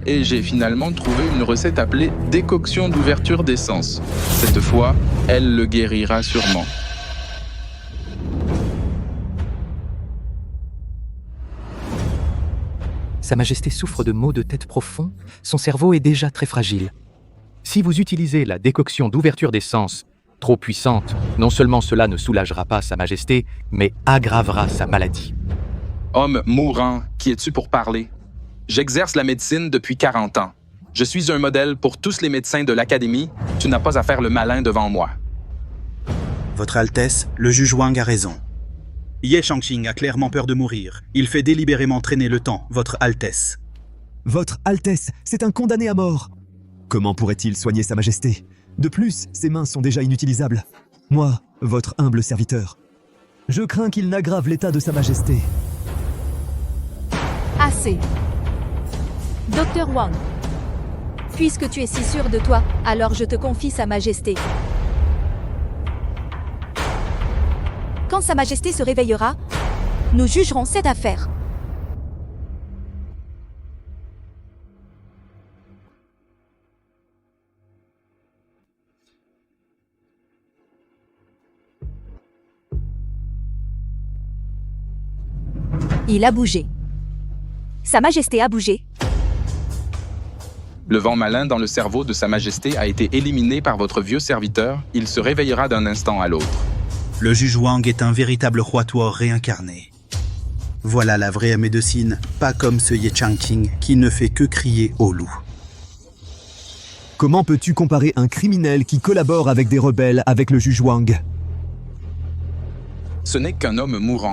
et j'ai finalement trouvé une recette appelée décoction d'ouverture des sens. Cette fois, elle le guérira sûrement. Sa Majesté souffre de maux de tête profonds, son cerveau est déjà très fragile. Si vous utilisez la décoction d'ouverture des sens, trop puissante, non seulement cela ne soulagera pas Sa Majesté, mais aggravera sa maladie. Homme mourant, qui es-tu pour parler? J'exerce la médecine depuis 40 ans. Je suis un modèle pour tous les médecins de l'Académie. Tu n'as pas à faire le malin devant moi. Votre Altesse, le juge Wang a raison. Ye Changqing a clairement peur de mourir. Il fait délibérément traîner le temps, Votre Altesse. Votre Altesse, c'est un condamné à mort. Comment pourrait-il soigner Sa Majesté? De plus, ses mains sont déjà inutilisables. Moi, votre humble serviteur. Je crains qu'il n'aggrave l'état de Sa Majesté. Assez. Docteur Wang. Puisque tu es si sûr de toi, alors je te confie Sa Majesté. Quand Sa Majesté se réveillera, nous jugerons cette affaire. Il a bougé. Sa Majesté a bougé. Le vent malin dans le cerveau de Sa Majesté a été éliminé par votre vieux serviteur. Il se réveillera d'un instant à l'autre. Le juge Wang est un véritable roi Tuo réincarné. Voilà la vraie médecine, pas comme ce Ye Changqing qui ne fait que crier au loup. Comment peux-tu comparer un criminel qui collabore avec des rebelles avec le juge Wang? Ce n'est qu'un homme mourant.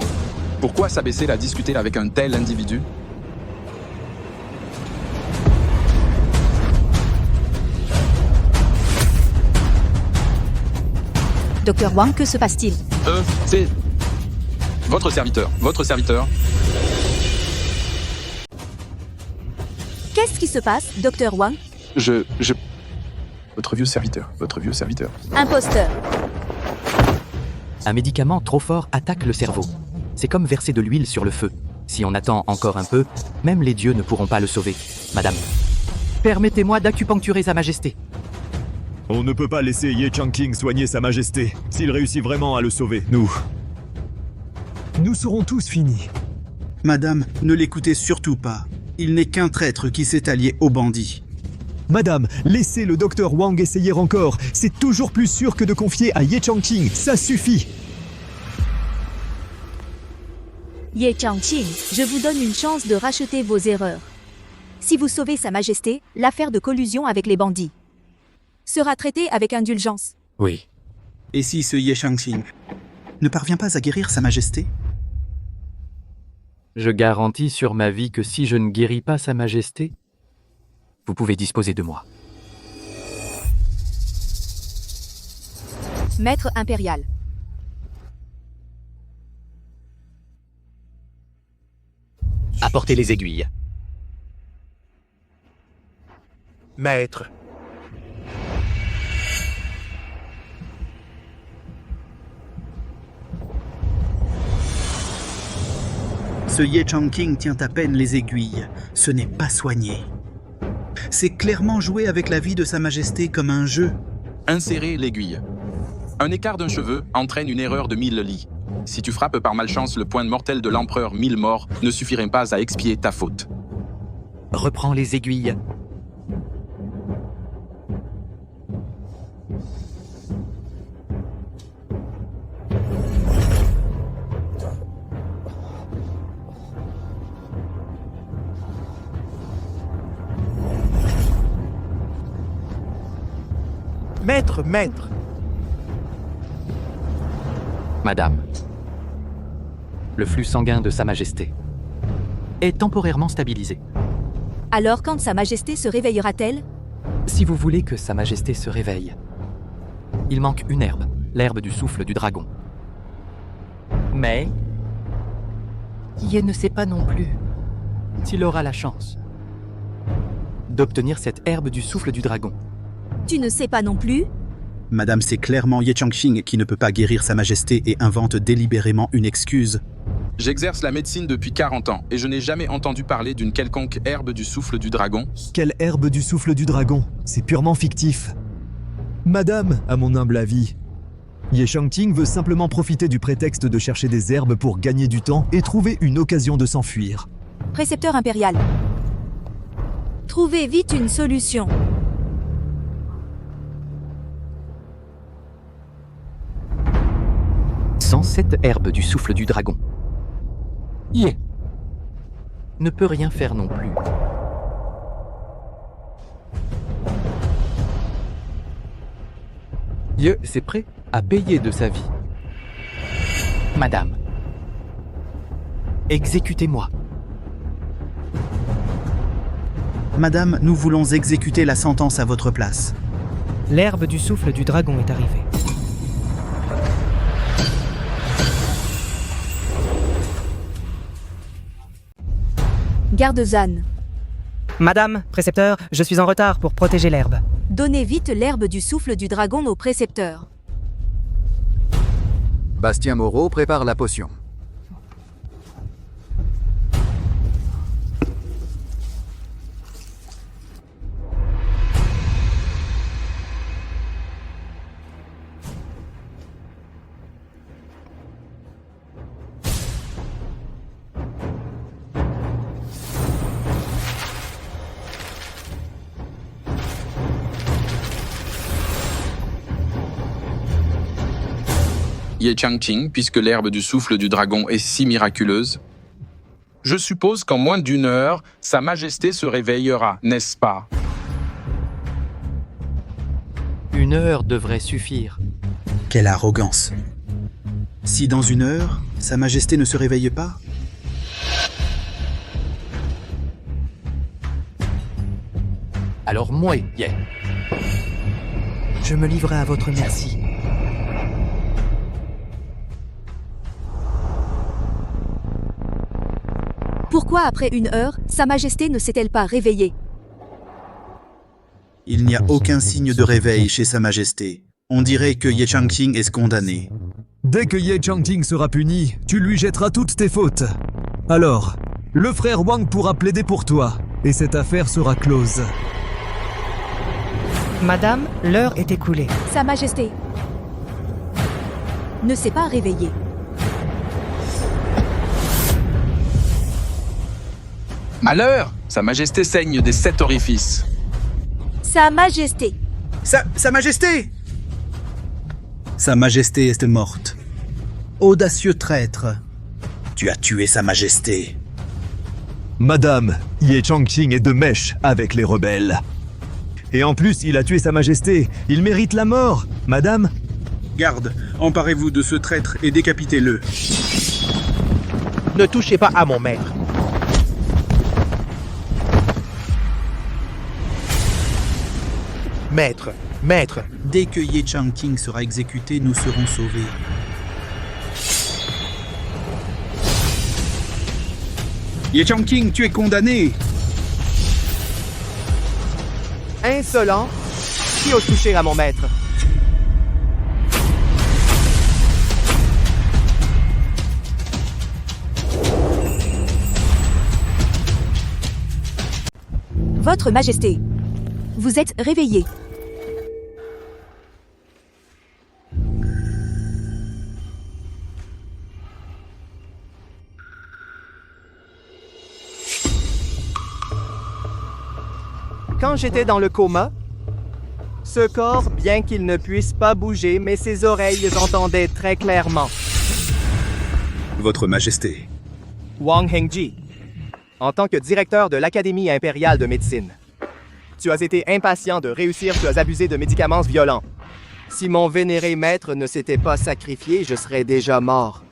Pourquoi s'abaisser à discuter avec un tel individu? Docteur Wang, que se passe-t-il? C'est... Votre serviteur. Qu'est-ce qui se passe, Docteur Wang? Votre vieux serviteur. Imposteur. Un médicament trop fort attaque le cerveau. C'est comme verser de l'huile sur le feu. Si on attend encore un peu, même les dieux ne pourront pas le sauver. Madame, permettez-moi d'acupuncturer Sa Majesté. On ne peut pas laisser Ye Changqing soigner Sa Majesté. S'il réussit vraiment à le sauver, nous serons tous finis. Madame, ne l'écoutez surtout pas. Il n'est qu'un traître qui s'est allié aux bandits. Madame, laissez le docteur Wang essayer encore. C'est toujours plus sûr que de confier à Ye Changqing. Ça suffit. Ye Changqing, je vous donne une chance de racheter vos erreurs. Si vous sauvez Sa Majesté, l'affaire de collusion avec les bandits sera traitée avec indulgence. Oui. Et si ce Ye Changqing ne parvient pas à guérir Sa Majesté? Je garantis sur ma vie que si je ne guéris pas Sa Majesté, vous pouvez disposer de moi. Maître impérial. Apportez les aiguilles. Maître. Ce Ye Changqing tient à peine les aiguilles. Ce n'est pas soigné. C'est clairement jouer avec la vie de Sa Majesté comme un jeu. Insérez l'aiguille. Un écart d'un cheveu entraîne une erreur de 1000 lits. Si tu frappes par malchance le point mortel de l'empereur 1000 morts, ne suffirait pas à expier ta faute. Reprends les aiguilles. Maître. Madame, le flux sanguin de Sa Majesté est temporairement stabilisé. Alors quand Sa Majesté se réveillera-t-elle? Si vous voulez que Sa Majesté se réveille, il manque une herbe, l'herbe du souffle du dragon. Mais Ye ne sait pas non plus s'il aura la chance d'obtenir cette herbe du souffle du dragon. Tu ne sais pas non plus? Madame, c'est clairement Ye Changqing qui ne peut pas guérir Sa Majesté et invente délibérément une excuse. J'exerce la médecine depuis 40 ans et je n'ai jamais entendu parler d'une quelconque herbe du souffle du dragon. Quelle herbe du souffle du dragon? C'est purement fictif. Madame, à mon humble avis, Ye Changqing veut simplement profiter du prétexte de chercher des herbes pour gagner du temps et trouver une occasion de s'enfuir. Précepteur impérial. Trouvez vite une solution. Sans cette herbe du souffle du dragon, Ye ne peut rien faire non plus. Ye c'est prêt à payer de sa vie. Madame, exécutez-moi. Madame, nous voulons exécuter la sentence à votre place. L'herbe du souffle du dragon est arrivée. Garde Zan. Madame, précepteur, je suis en retard pour protéger l'herbe. Donnez vite l'herbe du souffle du dragon au précepteur. Bastien Moreau prépare la potion. Ye Changqing, puisque l'herbe du souffle du dragon est si miraculeuse. Je suppose qu'en moins d'une heure, Sa Majesté se réveillera, n'est-ce pas? Une heure devrait suffire. Quelle arrogance. Si dans une heure, Sa Majesté ne se réveille pas? Alors moi, Ye. Je me livrerai à votre merci. Pourquoi après une heure, Sa Majesté ne s'est-elle pas réveillée? Il n'y a aucun signe de réveil chez Sa Majesté. On dirait que Ye Changqing est condamné. Dès que Ye Changqing sera puni, tu lui jetteras toutes tes fautes. Alors, le frère Wang pourra plaider pour toi, et cette affaire sera close. Madame, l'heure est écoulée. Sa Majesté ne s'est pas réveillée. Malheur! Sa Majesté saigne des 7 orifices. Sa Majesté. Sa Majesté! Sa Majesté est morte. Audacieux traître. Tu as tué Sa Majesté. Madame, Ye Changqing est de mèche avec les rebelles. Et en plus, il a tué Sa Majesté. Il mérite la mort, madame. Garde, emparez-vous de ce traître et décapitez-le. Ne touchez pas à mon maître. Maître, dès que Ye Changqing sera exécuté, nous serons sauvés. Ye Changqing, tu es condamné! Insolent! Qui ose toucher à mon maître? Votre Majesté, vous êtes réveillée. Quand j'étais dans le coma, ce corps, bien qu'il ne puisse pas bouger, mais ses oreilles entendaient très clairement. Votre Majesté. Wang Hengji, en tant que directeur de l'Académie impériale de médecine, tu as été impatient de réussir, tu as abusé de médicaments violents. Si mon vénéré maître ne s'était pas sacrifié, je serais déjà mort.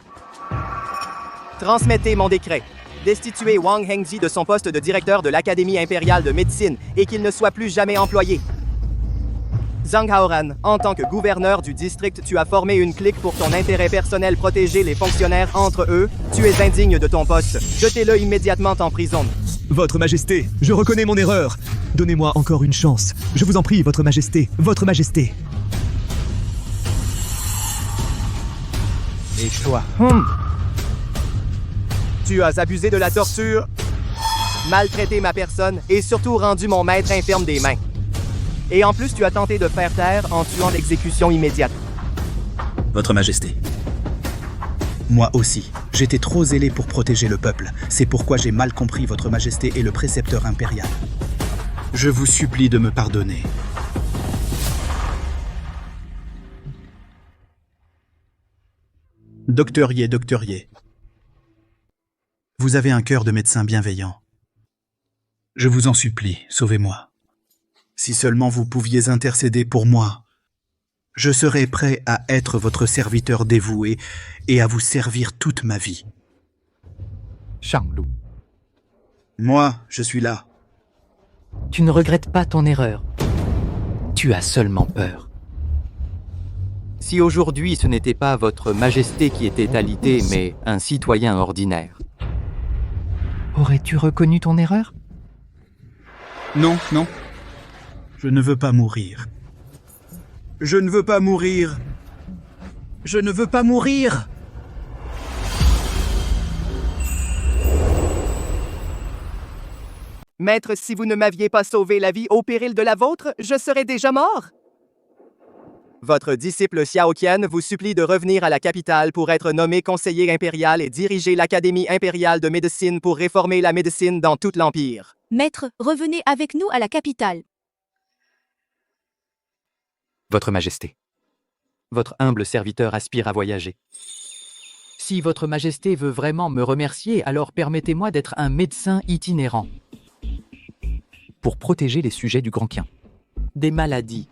Transmettez mon décret. Destituer Wang Hengji de son poste de directeur de l'Académie impériale de médecine et qu'il ne soit plus jamais employé. Zhang Haoran, en tant que gouverneur du district, tu as formé une clique pour ton intérêt personnel, protéger les fonctionnaires entre eux. Tu es indigne de ton poste. Jetez-le immédiatement en prison. Votre Majesté, je reconnais mon erreur. Donnez-moi encore une chance. Je vous en prie, Votre Majesté. Votre Majesté. Et toi? Tu as abusé de la torture, maltraité ma personne et surtout rendu mon maître infirme des mains. Et en plus, tu as tenté de faire taire en tuant l'exécution immédiate. Votre Majesté. Moi aussi, j'étais trop zélé pour protéger le peuple. C'est pourquoi j'ai mal compris Votre Majesté et le précepteur impérial. Je vous supplie de me pardonner. Docteur Ye, vous avez un cœur de médecin bienveillant. Je vous en supplie, sauvez-moi. Si seulement vous pouviez intercéder pour moi, je serais prêt à être votre serviteur dévoué et à vous servir toute ma vie. Shanglu. Moi, je suis là. Tu ne regrettes pas ton erreur. Tu as seulement peur. Si aujourd'hui ce n'était pas votre Majesté qui était alité, mais un citoyen ordinaire, aurais-tu reconnu ton erreur? Non. Je ne veux pas mourir. Je ne veux pas mourir. Je ne veux pas mourir. Maître, si vous ne m'aviez pas sauvé la vie au péril de la vôtre, je serais déjà mort. Votre disciple Xiao Qian vous supplie de revenir à la capitale pour être nommé conseiller impérial et diriger l'Académie impériale de médecine pour réformer la médecine dans tout l'Empire. Maître, revenez avec nous à la capitale. Votre Majesté, votre humble serviteur aspire à voyager. Si votre Majesté veut vraiment me remercier, alors permettez-moi d'être un médecin itinérant. Pour protéger les sujets du Grand Qian. Des maladies.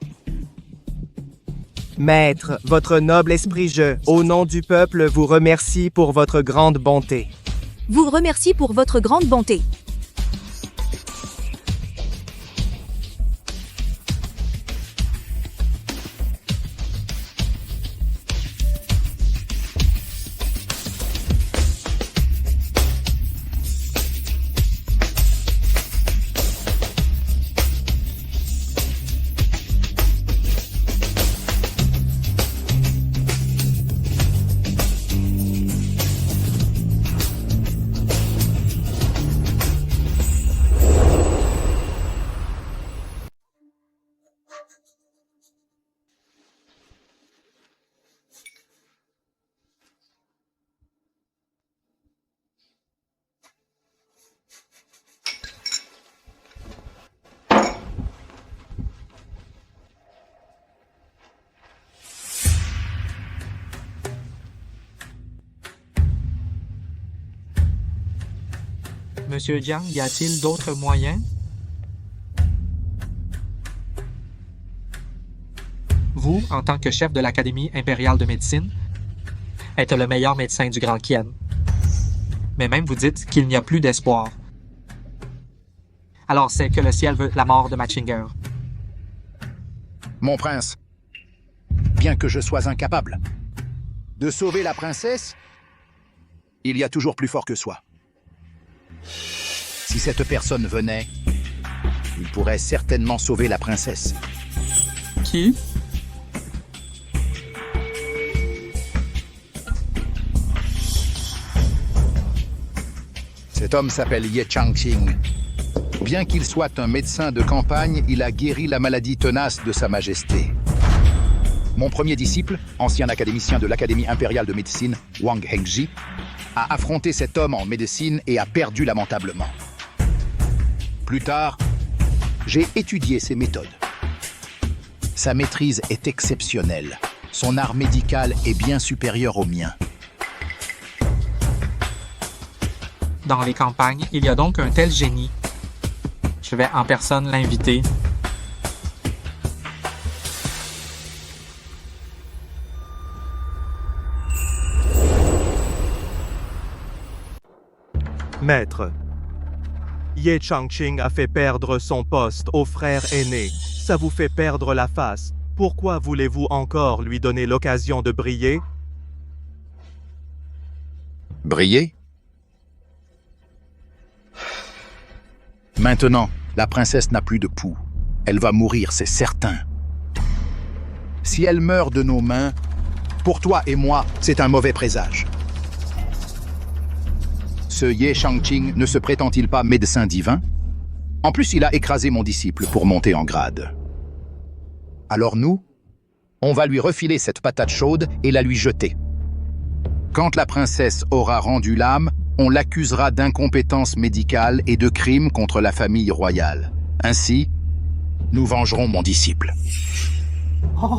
Maître, votre noble esprit je, au nom du peuple, vous remercie pour votre grande bonté. Vous remercie pour votre grande bonté. Monsieur Jiang, y a-t-il d'autres moyens? Vous, en tant que chef de l'Académie impériale de médecine, êtes le meilleur médecin du Grand Qian. Mais même vous dites qu'il n'y a plus d'espoir. Alors c'est que le ciel veut la mort de Machinger. Mon prince, bien que je sois incapable de sauver la princesse, il y a toujours plus fort que soi. Si cette personne venait, il pourrait certainement sauver la princesse. Qui? Cet homme s'appelle Ye Changqing. Bien qu'il soit un médecin de campagne, il a guéri la maladie tenace de Sa Majesté. Mon premier disciple, ancien académicien de l'Académie impériale de médecine, Wang Hengji, a affronté cet homme en médecine et a perdu lamentablement. Plus tard, j'ai étudié ses méthodes. Sa maîtrise est exceptionnelle. Son art médical est bien supérieur au mien. Dans les campagnes, il y a donc un tel génie. Je vais en personne l'inviter. Maître, Ye Changqing a fait perdre son poste au frère aîné. Ça vous fait perdre la face. Pourquoi voulez-vous encore lui donner l'occasion de briller? Briller? Maintenant, la princesse n'a plus de pouls. Elle va mourir, c'est certain. Si elle meurt de nos mains, pour toi et moi, c'est un mauvais présage. Ce Ye Changqing ne se prétend-il pas médecin divin? En plus, il a écrasé mon disciple pour monter en grade. Alors nous, on va lui refiler cette patate chaude et la lui jeter. Quand la princesse aura rendu l'âme, on l'accusera d'incompétence médicale et de crimes contre la famille royale. Ainsi, nous vengerons mon disciple. Oh.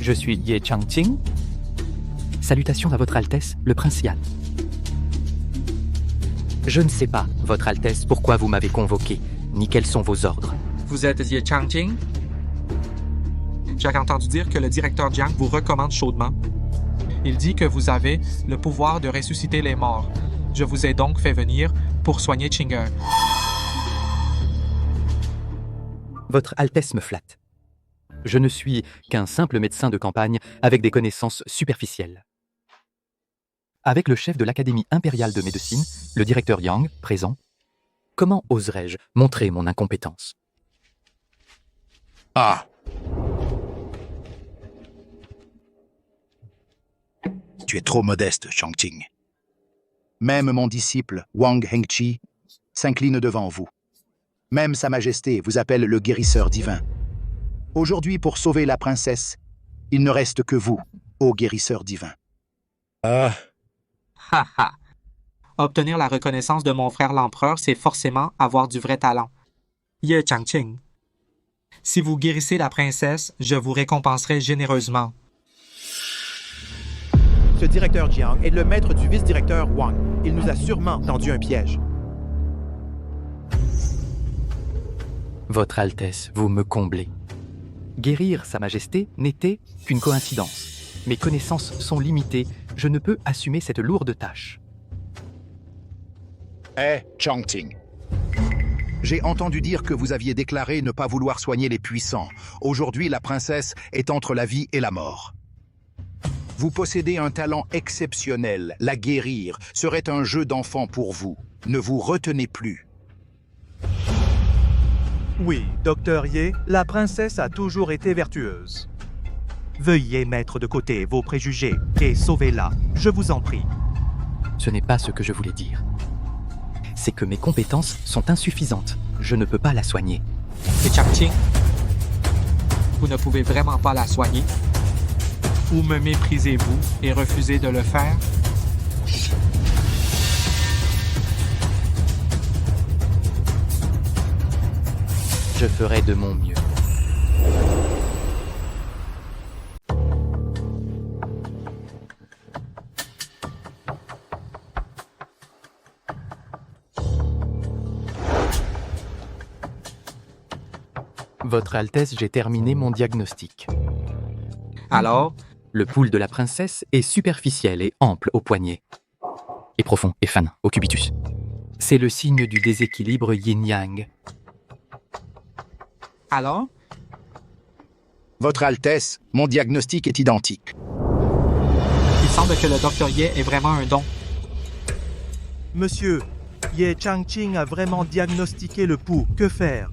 Je suis Ye Changqing. Salutations à Votre Altesse, le Prince Yan. Je ne sais pas, Votre Altesse, pourquoi vous m'avez convoqué, ni quels sont vos ordres. Vous êtes Ye Changqing? J'ai entendu dire que le directeur Jiang vous recommande chaudement. Il dit que vous avez le pouvoir de ressusciter les morts. Je vous ai donc fait venir pour soigner Chinger. Votre Altesse me flatte. Je ne suis qu'un simple médecin de campagne avec des connaissances superficielles. Avec le chef de l'Académie impériale de médecine, le directeur Yang, présent, comment oserais-je montrer mon incompétence? Ah. Tu es trop modeste, Shang-Qing. Même mon disciple, Wang Hengqi, s'incline devant vous. Même Sa Majesté vous appelle le guérisseur divin. Aujourd'hui, pour sauver la princesse, il ne reste que vous, ô guérisseur divin. Ha ha. Obtenir la reconnaissance de mon frère l'empereur, c'est forcément avoir du vrai talent. Ye Changqing. Si vous guérissez la princesse, je vous récompenserai généreusement. Ce directeur Jiang est le maître du vice-directeur Wang. Il nous a sûrement tendu un piège. Votre Altesse, vous me comblez. Guérir Sa Majesté n'était qu'une coïncidence. Mes connaissances sont limitées, je ne peux assumer cette lourde tâche. Changqing. J'ai entendu dire que vous aviez déclaré ne pas vouloir soigner les puissants. Aujourd'hui, la princesse est entre la vie et la mort. Vous possédez un talent exceptionnel. La guérir serait un jeu d'enfant pour vous. Ne vous retenez plus. Oui, Docteur Ye, la princesse a toujours été vertueuse. Veuillez mettre de côté vos préjugés et sauvez-la, je vous en prie. Ce n'est pas ce que je voulais dire. C'est que mes compétences sont insuffisantes. Je ne peux pas la soigner. Et Changqing, vous ne pouvez vraiment pas la soigner? Ou me méprisez-vous et refusez de le faire? Je ferai de mon mieux. Votre Altesse, j'ai terminé mon diagnostic. Alors? Le pouls de la princesse est superficiel et ample au poignet, et profond et fin au cubitus. C'est le signe du déséquilibre yin-yang. Alors? Votre Altesse, mon diagnostic est identique. Il semble que le Dr. Ye est vraiment un don. Monsieur, Ye Changqing a vraiment diagnostiqué le pouls. Que faire?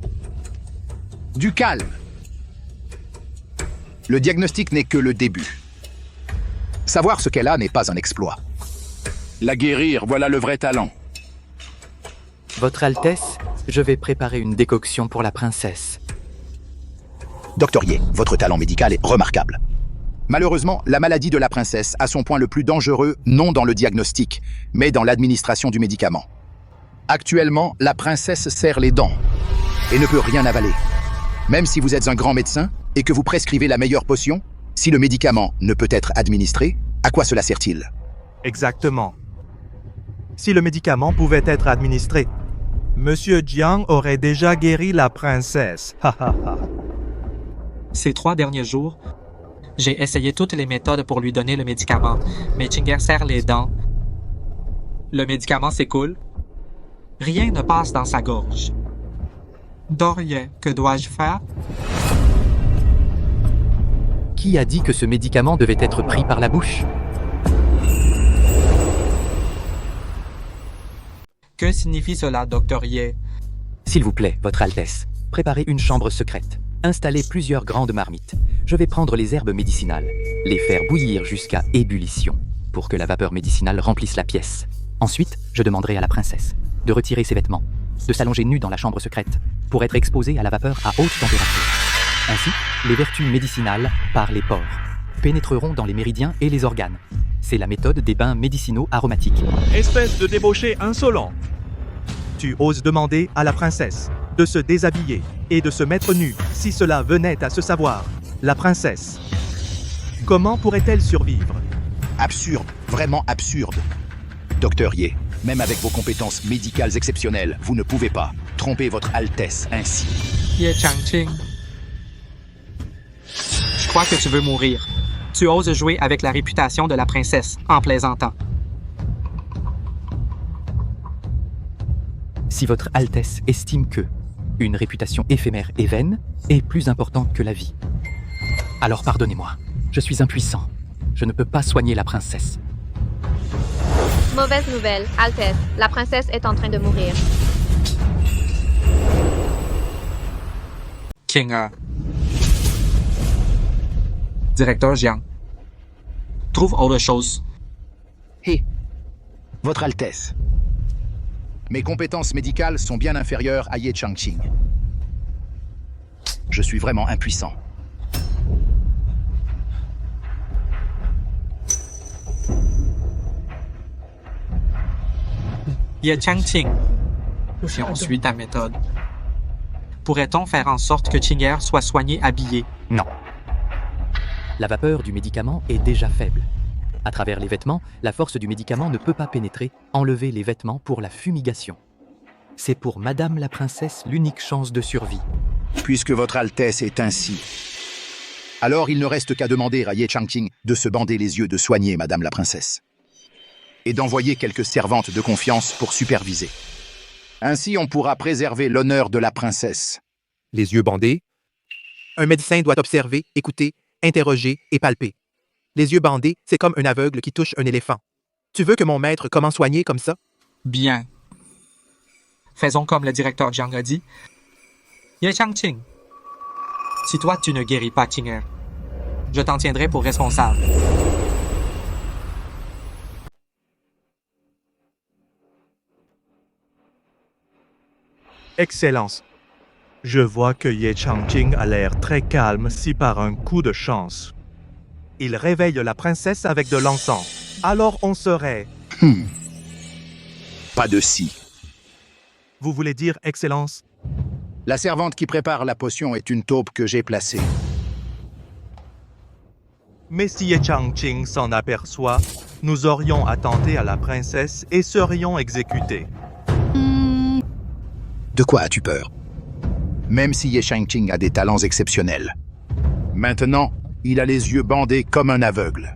Du calme. Le diagnostic n'est que le début. Savoir ce qu'elle a n'est pas un exploit. La guérir, voilà le vrai talent. Votre Altesse, je vais préparer une décoction pour la princesse. Dr. Ye, votre talent médical est remarquable. Malheureusement, la maladie de la princesse a son point le plus dangereux, non dans le diagnostic, mais dans l'administration du médicament. Actuellement, la princesse serre les dents et ne peut rien avaler. Même si vous êtes un grand médecin et que vous prescrivez la meilleure potion, si le médicament ne peut être administré, à quoi cela sert-il? Exactement. Si le médicament pouvait être administré, Monsieur Jiang aurait déjà guéri la princesse. Ces 3 derniers jours, j'ai essayé toutes les méthodes pour lui donner le médicament, mais Chinger serre les dents. Le médicament s'écoule. Rien ne passe dans sa gorge. Dorier, que dois-je faire? Qui a dit que ce médicament devait être pris par la bouche? Que signifie cela, Dr. Ye? S'il vous plaît, Votre Altesse, préparez une chambre secrète. Installez plusieurs grandes marmites. Je vais prendre les herbes médicinales, les faire bouillir jusqu'à ébullition, pour que la vapeur médicinale remplisse la pièce. Ensuite, je demanderai à la princesse de retirer ses vêtements, de s'allonger nue dans la chambre secrète, pour être exposée à la vapeur à haute température. Ainsi, les vertus médicinales, par les pores, pénétreront dans les méridiens et les organes. C'est la méthode des bains médicinaux aromatiques. Espèce de débauché insolent! Tu oses demander à la princesse de se déshabiller et de se mettre nue si cela venait à se savoir. La princesse, comment pourrait-elle survivre? Absurde, vraiment absurde. Docteur Ye, même avec vos compétences médicales exceptionnelles, vous ne pouvez pas tromper votre Altesse ainsi. Ye Changqing, je crois que tu veux mourir. Tu oses jouer avec la réputation de la princesse en plaisantant. Si votre Altesse estime que une réputation éphémère et vaine est plus importante que la vie, Alors pardonnez-moi. Je suis impuissant. Je ne peux pas soigner la princesse. Mauvaise nouvelle, Altesse. La princesse est en train de mourir. King, Directeur Jiang. Trouve autre chose. Hé, Votre Altesse. Mes compétences médicales sont bien inférieures à Ye Changqing. Je suis vraiment impuissant. Ye Changqing. Si on suit ta méthode, pourrait-on faire en sorte que Qinger soit soigné habillé? Non. La vapeur du médicament est déjà faible. À travers les vêtements, la force du médicament ne peut pas pénétrer, enlever les vêtements pour la fumigation. C'est pour Madame la Princesse l'unique chance de survie. Puisque Votre Altesse est ainsi, alors il ne reste qu'à demander à Ye Changqing de se bander les yeux, de soigner Madame la Princesse. Et d'envoyer quelques servantes de confiance pour superviser. Ainsi, on pourra préserver l'honneur de la princesse. Les yeux bandés. Un médecin doit observer, écouter, interroger et palper. Les yeux bandés, c'est comme un aveugle qui touche un éléphant. Tu veux que mon maître commence soigner comme ça? Bien. Faisons comme le directeur Jiang a dit. Ye Changqing, si toi tu ne guéris pas Qinger, je t'en tiendrai pour responsable. Excellence. Je vois que Ye Changqing a l'air très calme si par un coup de chance, il réveille la princesse avec de l'encens. Alors on serait... Pas de si. Vous voulez dire, Excellence? La servante qui prépare la potion est une taupe que j'ai placée. Mais si Ye Changqing s'en aperçoit, nous aurions attenté à la princesse et serions exécutés. De quoi as-tu peur? Même si Ye Changqing a des talents exceptionnels. Maintenant, il a les yeux bandés comme un aveugle.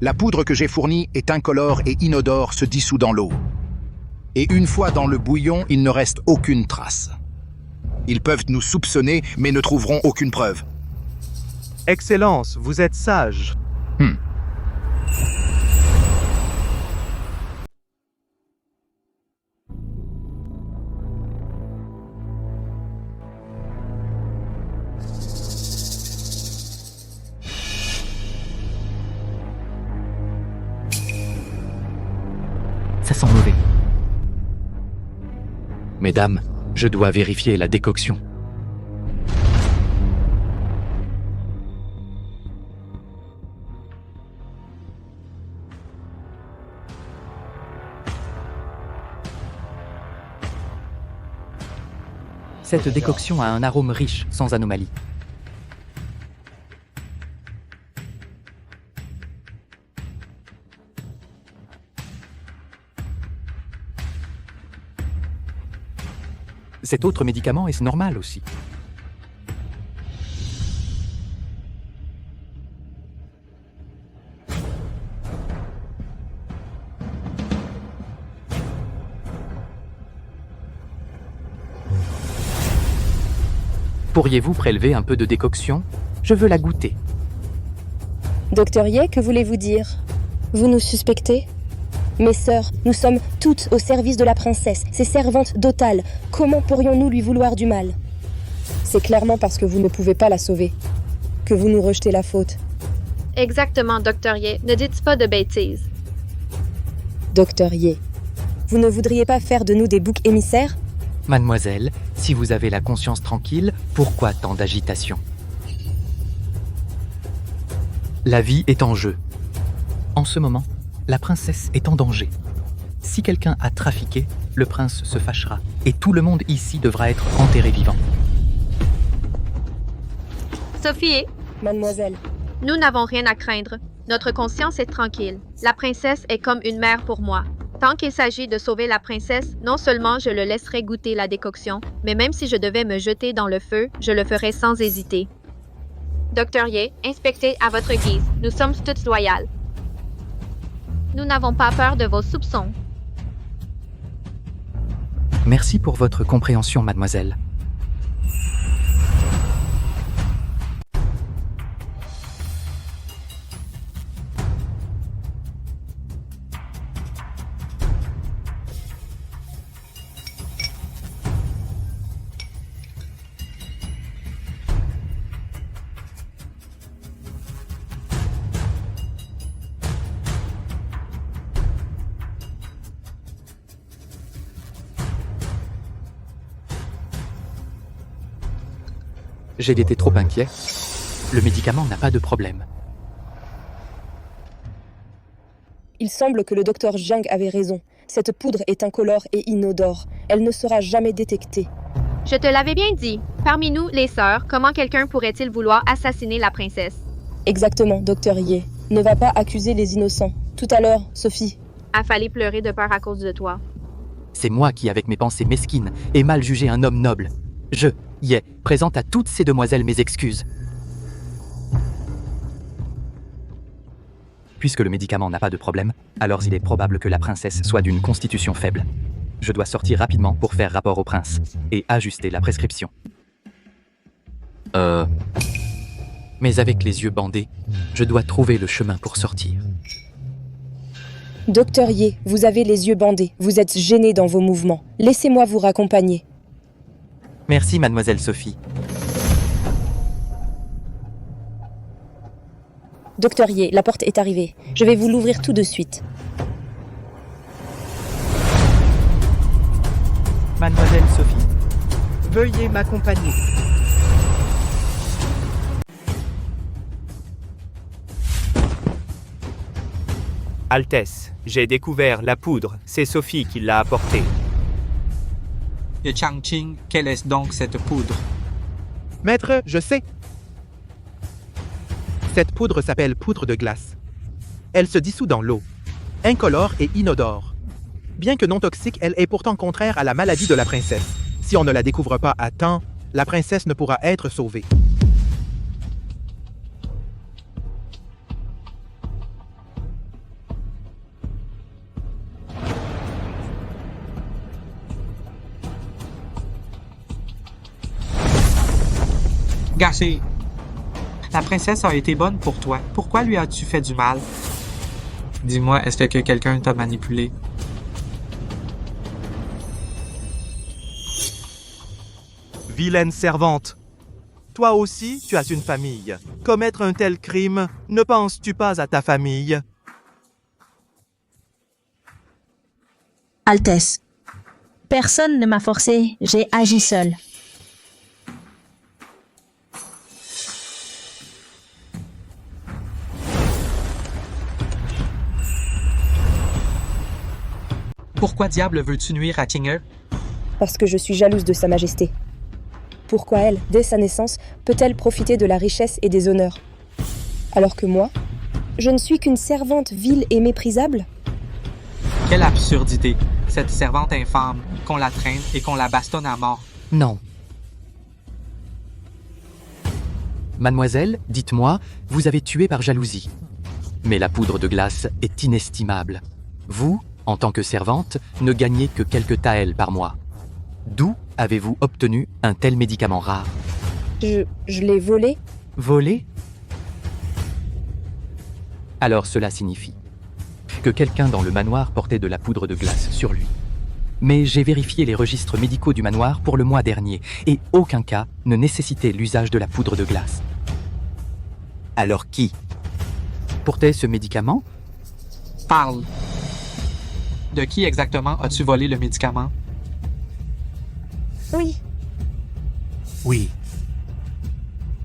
La poudre que j'ai fournie est incolore et inodore, se dissout dans l'eau. Et une fois dans le bouillon, il ne reste aucune trace. Ils peuvent nous soupçonner, mais ne trouveront aucune preuve. Excellence, vous êtes sage. Ça sent mauvais. Mesdames, je dois vérifier la décoction. Cette décoction a un arôme riche, sans anomalie. Cet autre médicament est normal aussi. Pourriez-vous prélever un peu de décoction? Je veux la goûter. Docteur Ye, que voulez-vous dire? Vous nous suspectez? Mes sœurs, nous sommes toutes au service de la princesse, ses servantes d'Otal. Comment pourrions-nous lui vouloir du mal? C'est clairement parce que vous ne pouvez pas la sauver, que vous nous rejetez la faute. Exactement, Docteur Ye. Ne dites pas de bêtises. Docteur Ye, vous ne voudriez pas faire de nous des boucs émissaires? Mademoiselle, si vous avez la conscience tranquille, pourquoi tant d'agitation? La vie est en jeu. En ce moment, la princesse est en danger. Si quelqu'un a trafiqué, le prince se fâchera et tout le monde ici devra être enterré vivant. Sophie, mademoiselle, nous n'avons rien à craindre. Notre conscience est tranquille. La princesse est comme une mère pour moi. Tant qu'il s'agit de sauver la princesse, non seulement je le laisserai goûter la décoction, mais même si je devais me jeter dans le feu, je le ferai sans hésiter. Docteur Ye, inspectez à votre guise. Nous sommes toutes loyales. Nous n'avons pas peur de vos soupçons. Merci pour votre compréhension, mademoiselle. J'ai été trop inquiet. Le médicament n'a pas de problème. Il semble que le docteur Jiang avait raison. Cette poudre est incolore et inodore. Elle ne sera jamais détectée. Je te l'avais bien dit. Parmi nous, les sœurs, comment quelqu'un pourrait-il vouloir assassiner la princesse? Exactement, docteur Ye. Ne va pas accuser les innocents. Tout à l'heure, Sophie. A fallu pleurer de peur à cause de toi. C'est moi qui, avec mes pensées mesquines, ai mal jugé un homme noble. Je, Ye, présente à toutes ces demoiselles mes excuses. Puisque le médicament n'a pas de problème, alors il est probable que la princesse soit d'une constitution faible. Je dois sortir rapidement pour faire rapport au prince et ajuster la prescription. Mais avec les yeux bandés, je dois trouver le chemin pour sortir. Docteur Ye, vous avez les yeux bandés. Vous êtes gêné dans vos mouvements. Laissez-moi vous raccompagner. Merci, mademoiselle Sophie. Docteur Ye, la porte est arrivée. Je vais vous l'ouvrir tout de suite. Mademoiselle Sophie, veuillez m'accompagner. Altesse, j'ai découvert la poudre. C'est Sophie qui l'a apportée. Et Changqing, quelle est donc cette poudre? Maître, je sais. Cette poudre s'appelle poudre de glace. Elle se dissout dans l'eau, incolore et inodore. Bien que non toxique, elle est pourtant contraire à la maladie de la princesse. Si on ne la découvre pas à temps, la princesse ne pourra être sauvée. Gâché. La princesse a été bonne pour toi. Pourquoi lui as-tu fait du mal? Dis-moi, est-ce que quelqu'un t'a manipulé? Vilaine servante. Toi aussi, tu as une famille. Commettre un tel crime, ne penses-tu pas à ta famille? Altesse. Personne ne m'a forcé, j'ai agi seul. Pourquoi diable veux-tu nuire à Qinger? Parce que je suis jalouse de Sa Majesté. Pourquoi elle, dès sa naissance, peut-elle profiter de la richesse et des honneurs? Alors que moi, je ne suis qu'une servante vile et méprisable? Quelle absurdité! Cette servante infâme, qu'on la traîne et qu'on la bastonne à mort. Non. Mademoiselle, dites-moi, vous avez tué par jalousie. Mais la poudre de glace est inestimable. Vous, en tant que servante, ne gagnez que quelques taels par mois. D'où avez-vous obtenu un tel médicament rare? Je l'ai volé. Volé? Alors cela signifie que quelqu'un dans le manoir portait de la poudre de glace sur lui. Mais j'ai vérifié les registres médicaux du manoir pour le mois dernier et aucun cas ne nécessitait l'usage de la poudre de glace. Alors qui portait ce médicament? Parle. De qui exactement as-tu volé le médicament? Oui. Oui.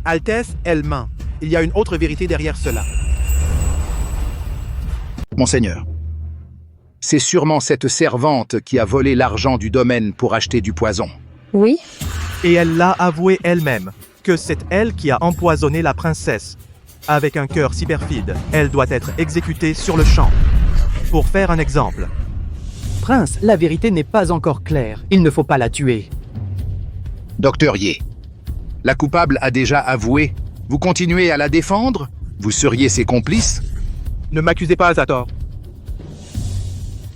Altesse, elle ment. Il y a une autre vérité derrière cela. Monseigneur, c'est sûrement cette servante qui a volé l'argent du domaine pour acheter du poison. Oui. Et elle l'a avoué elle-même, que c'est elle qui a empoisonné la princesse. Avec un cœur si perfide, elle doit être exécutée sur le champ. Pour faire un exemple. Prince, la vérité n'est pas encore claire. Il ne faut pas la tuer. Docteur Ye, la coupable a déjà avoué. Vous continuez à la défendre? Vous seriez ses complices? Ne m'accusez pas à tort.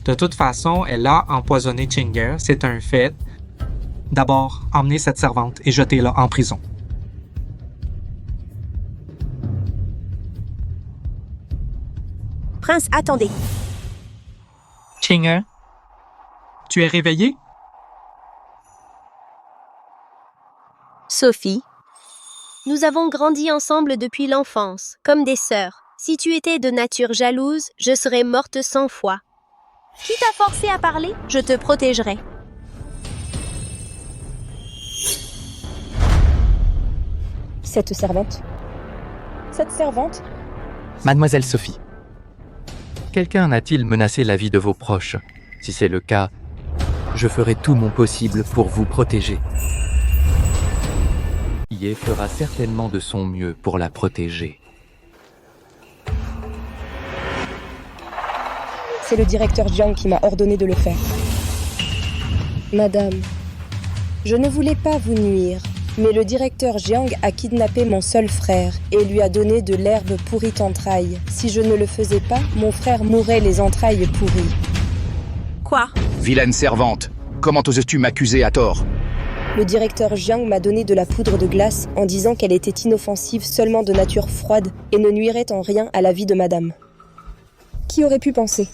De toute façon, elle a empoisonné Qinger, c'est un fait. D'abord, emmenez cette servante et jetez-la en prison. Prince, attendez. Qinger, tu es réveillé? Sophie. Nous avons grandi ensemble depuis l'enfance, comme des sœurs. Si tu étais de nature jalouse, je serais morte 100 fois. Qui t'a forcé à parler? Je te protégerai. cette servante? Cette servante? Mademoiselle Sophie, quelqu'un a-t-il menacé la vie de vos proches? Si c'est le cas, je ferai tout mon possible pour vous protéger. Ye fera certainement de son mieux pour la protéger. C'est le directeur Jiang qui m'a ordonné de le faire. Madame, je ne voulais pas vous nuire, mais le directeur Jiang a kidnappé mon seul frère et lui a donné de l'herbe pourrie entrailles. Si je ne le faisais pas, mon frère mourrait les entrailles pourries. Quoi? Vilaine servante, comment oses-tu m'accuser à tort? Le directeur Jiang m'a donné de la poudre de glace en disant qu'elle était inoffensive, seulement de nature froide et ne nuirait en rien à la vie de madame. Qui aurait pu penser?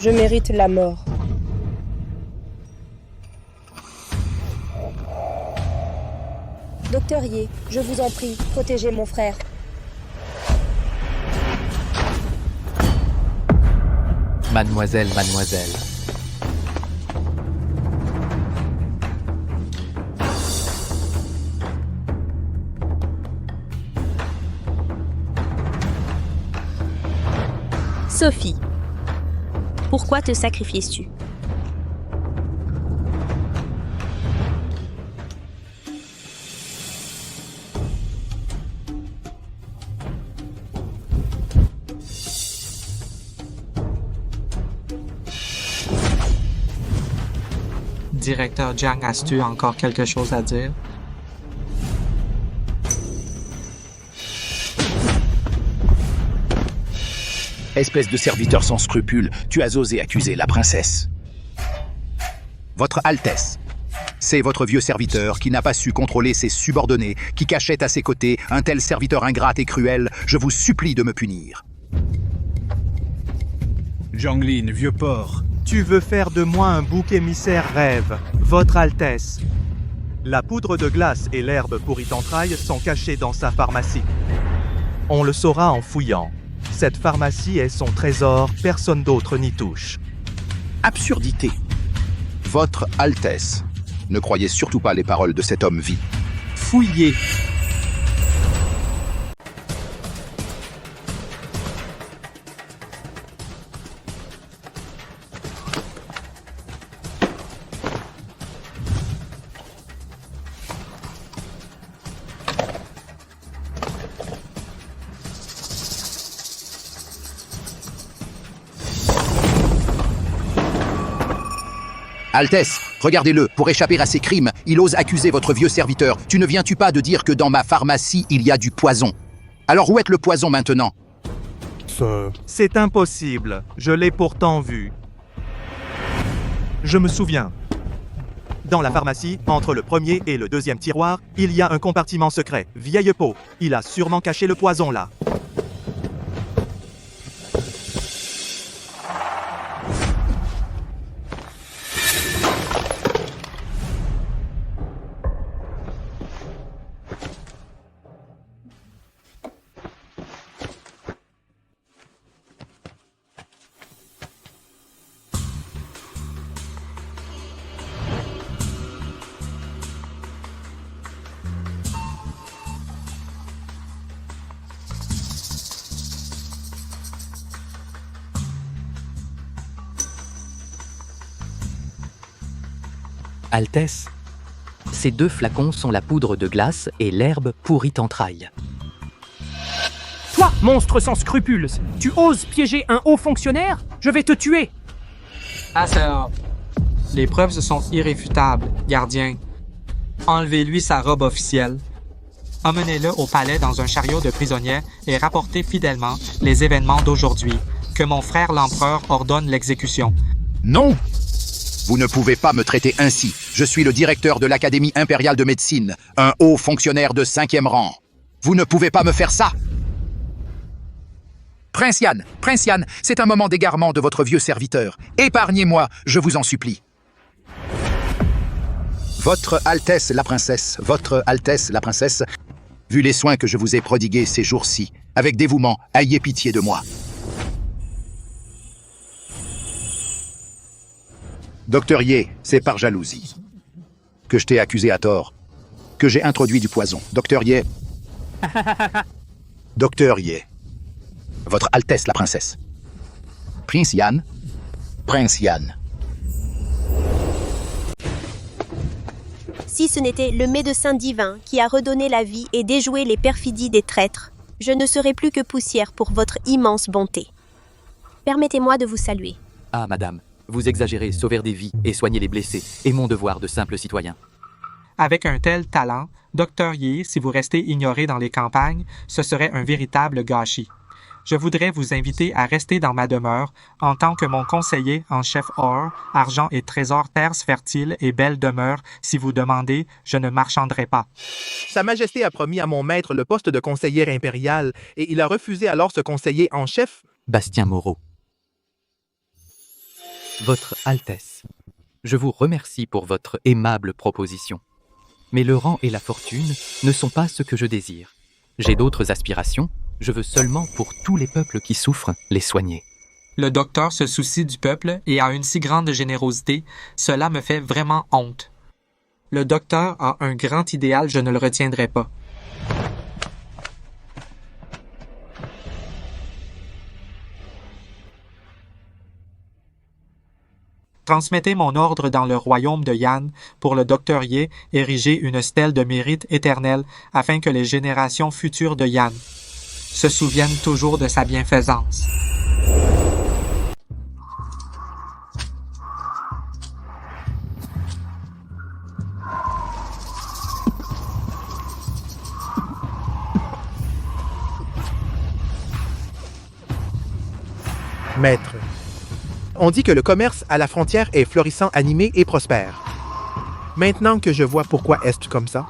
Je mérite la mort. Docteur Ye, je vous en prie, protégez mon frère. Mademoiselle. Sophie, pourquoi te sacrifies-tu? Directeur Jiang, as-tu encore quelque chose à dire? Espèce de serviteur sans scrupules, tu as osé accuser la princesse. Votre Altesse, c'est votre vieux serviteur qui n'a pas su contrôler ses subordonnés, qui cachait à ses côtés un tel serviteur ingrat et cruel. Je vous supplie de me punir. Jianglin, vieux porc, tu veux faire de moi un bouc émissaire rêve, Votre Altesse. La poudre de glace et l'herbe pourrie entrailles sont cachées dans sa pharmacie. On le saura en fouillant. Cette pharmacie est son trésor, personne d'autre n'y touche. Absurdité. Votre Altesse, ne croyez surtout pas les paroles de cet homme vil. Fouillez. Altesse, regardez-le, pour échapper à ses crimes, il ose accuser votre vieux serviteur. Tu ne viens-tu pas de dire que dans ma pharmacie, il y a du poison? Alors où est le poison maintenant? C'est impossible, je l'ai pourtant vu. Je me souviens. Dans la pharmacie, entre le premier et le deuxième tiroir, il y a un compartiment secret. Vieille peau, il a sûrement caché le poison là. Altesse, ces 2 flacons sont la poudre de glace et l'herbe pourrie entrailles. Toi, monstre sans scrupules, tu oses piéger un haut fonctionnaire? Je vais te tuer! Ah, ça... Les preuves sont irréfutables, gardien. Enlevez-lui sa robe officielle. Emmenez-le au palais dans un chariot de prisonniers et rapportez fidèlement les événements d'aujourd'hui. Que mon frère l'empereur ordonne l'exécution. Non! Vous ne pouvez pas me traiter ainsi. Je suis le directeur de l'Académie impériale de médecine, un haut fonctionnaire de 5e rang. Vous ne pouvez pas me faire ça! Prince Yan, c'est un moment d'égarement de votre vieux serviteur. Épargnez-moi, je vous en supplie. Votre Altesse la princesse, vu les soins que je vous ai prodigués ces jours-ci, avec dévouement, ayez pitié de moi. Docteur Ye, c'est par jalousie que je t'ai accusé à tort. que j'ai introduit du poison. Docteur Ye. Docteur Ye. Votre Altesse la princesse. Prince Yan. Prince Yan. Si ce n'était le médecin divin qui a redonné la vie et déjoué les perfidies des traîtres, je ne serais plus que poussière pour votre immense bonté. Permettez-moi de vous saluer. Ah, madame, vous exagérez, sauver des vies et soigner les blessés est mon devoir de simple citoyen. Avec un tel talent, Dr. Yi, si vous restez ignoré dans les campagnes, ce serait un véritable gâchis. Je voudrais vous inviter à rester dans ma demeure en tant que mon conseiller en chef or, argent et trésor, terres fertiles et belle demeure. Si vous demandez, je ne marchanderai pas. Sa Majesté a promis à mon maître le poste de conseiller impérial et il a refusé alors ce conseiller en chef. Bastien Moreau. Votre Altesse, je vous remercie pour votre aimable proposition. Mais le rang et la fortune ne sont pas ce que je désire. J'ai d'autres aspirations. Je veux seulement pour tous les peuples qui souffrent, les soigner. Le docteur se soucie du peuple et a une si grande générosité, cela me fait vraiment honte. Le docteur a un grand idéal, je ne le retiendrai pas. Transmettez mon ordre dans le royaume de Yan pour le docteur Ye ériger une stèle de mérite éternel afin que les générations futures de Yan se souviennent toujours de sa bienfaisance. Maître, on dit que le commerce à la frontière est florissant, animé et prospère. Maintenant que je vois pourquoi est-ce comme ça,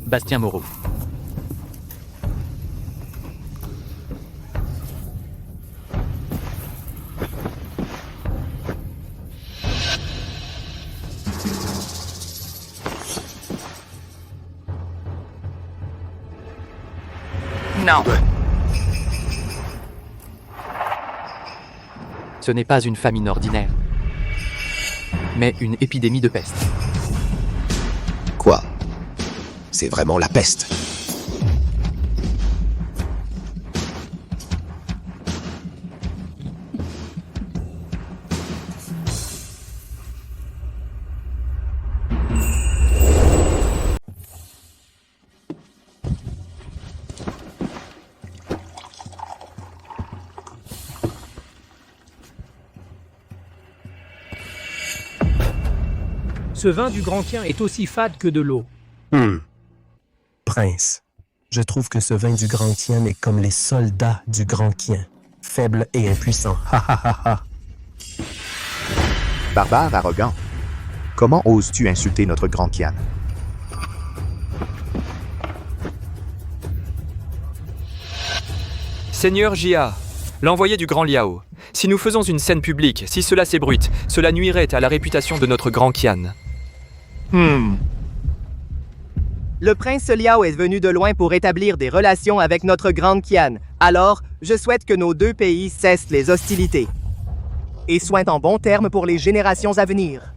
Bastien Moreau. Non. Ce n'est pas une famine ordinaire, mais une épidémie de peste. Quoi? C'est vraiment la peste. Ce vin du Grand Quien est aussi fade que de l'eau. Prince, je trouve que ce vin du Grand Quien est comme les soldats du Grand Quien, faibles et impuissants. Ha ha ha ha. Barbare arrogant. Comment oses-tu insulter notre Grand Kian? Seigneur Jia, l'envoyé du Grand Liao, si nous faisons une scène publique, si cela s'ébruite, cela nuirait à la réputation de notre Grand Kian. Le prince Liao est venu de loin pour établir des relations avec notre grande Kian. Alors, je souhaite que nos deux pays cessent les hostilités et soient en bons termes pour les générations à venir.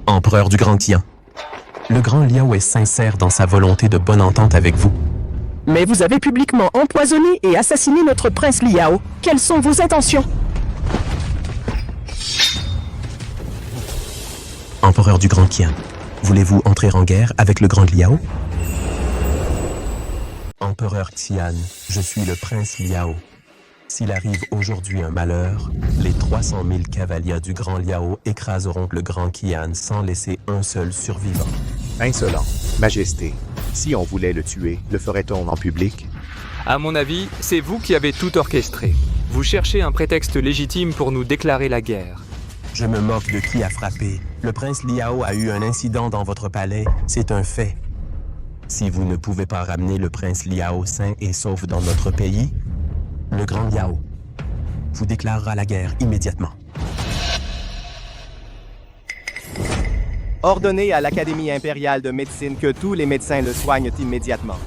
Empereur du Grand Kian, le Grand Liao est sincère dans sa volonté de bonne entente avec vous. Mais vous avez publiquement empoisonné et assassiné notre prince Liao. Quelles sont vos intentions? Empereur du Grand Kian, voulez-vous entrer en guerre avec le Grand Liao? Empereur Xian, je suis le prince Liao. S'il arrive aujourd'hui un malheur, les 300 000 cavaliers du Grand Liao écraseront le Grand Qian sans laisser un seul survivant. Insolent. Majesté, si on voulait le tuer, le ferait-on en public? À mon avis, c'est vous qui avez tout orchestré. Vous cherchez un prétexte légitime pour nous déclarer la guerre. Je me moque de qui a frappé. Le prince Liao a eu un incident dans votre palais. C'est un fait. Si vous ne pouvez pas ramener le prince Liao sain et sauf dans notre pays, le grand Liao vous déclarera la guerre immédiatement. Ordonnez à l'Académie impériale de médecine que tous les médecins le soignent immédiatement.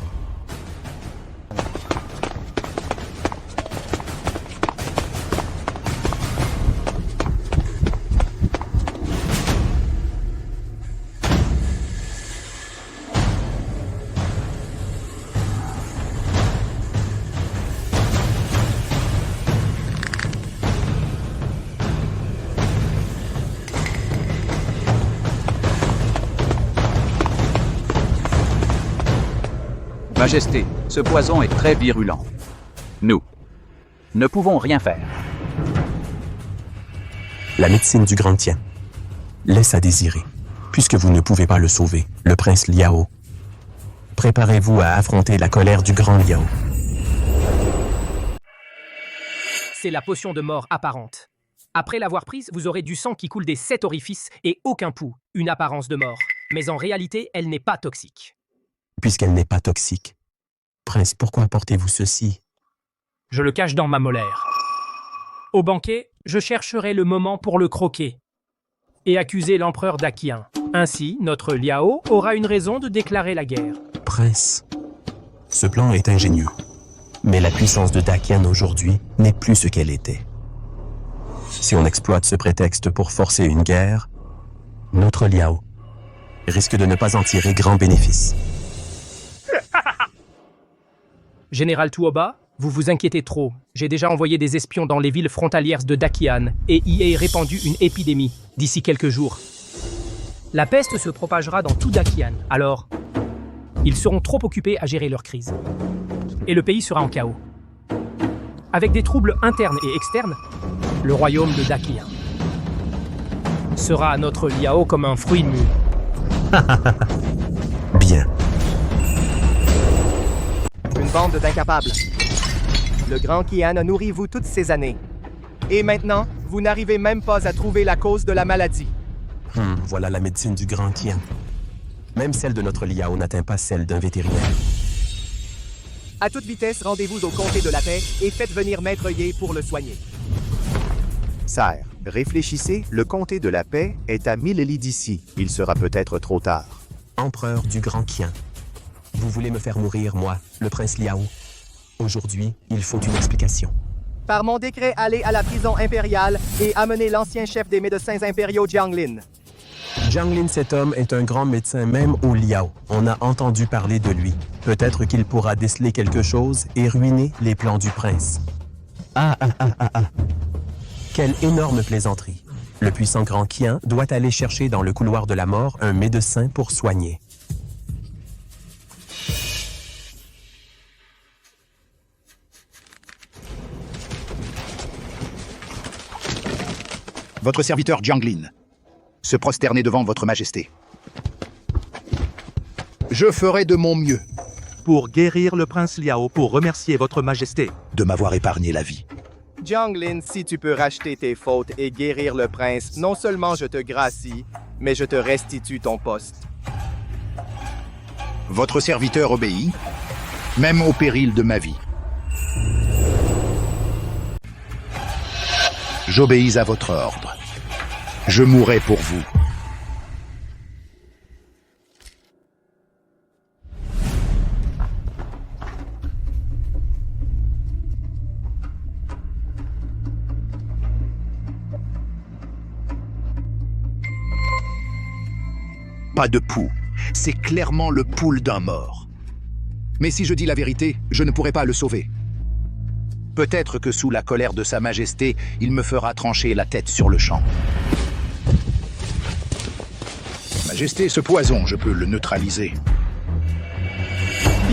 Majesté, ce poison est très virulent. Nous ne pouvons rien faire. La médecine du Grand Tien laisse à désirer. Puisque vous ne pouvez pas le sauver, le prince Liao, préparez-vous à affronter la colère du grand Liao. C'est la potion de mort apparente. Après l'avoir prise, vous aurez du sang qui coule des 7 orifices et aucun pouls, une apparence de mort. Mais en réalité, elle n'est pas toxique. Puisqu'elle n'est pas toxique. Prince, pourquoi portez-vous ceci? Je le cache dans ma molaire. Au banquet, je chercherai le moment pour le croquer et accuser l'empereur Daqian. Ainsi, notre Liao aura une raison de déclarer la guerre. Prince, ce plan est ingénieux. Mais la puissance de Daqian aujourd'hui n'est plus ce qu'elle était. Si on exploite ce prétexte pour forcer une guerre, notre Liao risque de ne pas en tirer grand bénéfice. Général Tuoba, vous vous inquiétez trop. J'ai déjà envoyé des espions dans les villes frontalières de Daqian et y ai répandu une épidémie d'ici quelques jours. La peste se propagera dans tout Daqian, alors ils seront trop occupés à gérer leur crise. Et le pays sera en chaos. Avec des troubles internes et externes, le royaume de Daqian sera à notre Liao comme un fruit mûr. Bien. Une bande d'incapables. Le grand Qian a nourri vous toutes ces années. Et maintenant, vous n'arrivez même pas à trouver la cause de la maladie. Voilà la médecine du Grand Qian. Même celle de notre Liao n'atteint pas celle d'un vétérinaire. À toute vitesse, rendez-vous au comté de la paix et faites venir Maître Ye pour le soigner. Sire, réfléchissez, le comté de la paix est à 1000 lits d'ici. Il sera peut-être trop tard. Empereur du Grand Qian, vous voulez me faire mourir, moi, le prince Liao? Aujourd'hui, il faut une explication. Par mon décret, allez à la prison impériale et amenez l'ancien chef des médecins impériaux Jianglin. Jianglin, cet homme, est un grand médecin même au Liao. On a entendu parler de lui. Peut-être qu'il pourra déceler quelque chose et ruiner les plans du prince. Quelle énorme plaisanterie. Le puissant Grand Qian doit aller chercher dans le couloir de la mort un médecin pour soigner. Votre serviteur Jianglin se prosterner devant votre majesté. Je ferai de mon mieux. Pour guérir le prince Liao, pour remercier votre majesté. De m'avoir épargné la vie. Jianglin, si tu peux racheter tes fautes et guérir le prince, non seulement je te gracie, mais je te restitue ton poste. Votre serviteur obéit, même au péril de ma vie. J'obéis à votre ordre. Je mourrai pour vous. Pas de pouls. C'est clairement le pouls d'un mort. Mais si je dis la vérité, je ne pourrai pas le sauver. Peut-être que sous la colère de Sa Majesté, il me fera trancher la tête sur le champ. Majesté, ce poison, je peux le neutraliser.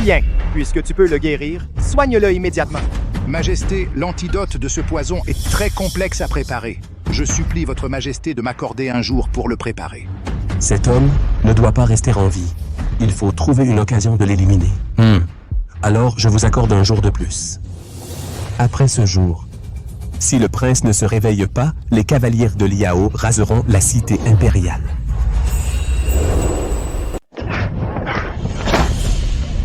Bien, puisque tu peux le guérir, soigne-le immédiatement. Majesté, l'antidote de ce poison est très complexe à préparer. Je supplie votre Majesté de m'accorder un jour pour le préparer. Cet homme ne doit pas rester en vie. Il faut trouver une occasion de l'éliminer. Alors, je vous accorde un jour de plus. Après ce jour, Si le prince ne se réveille pas, les cavaliers de Liao raseront la cité impériale.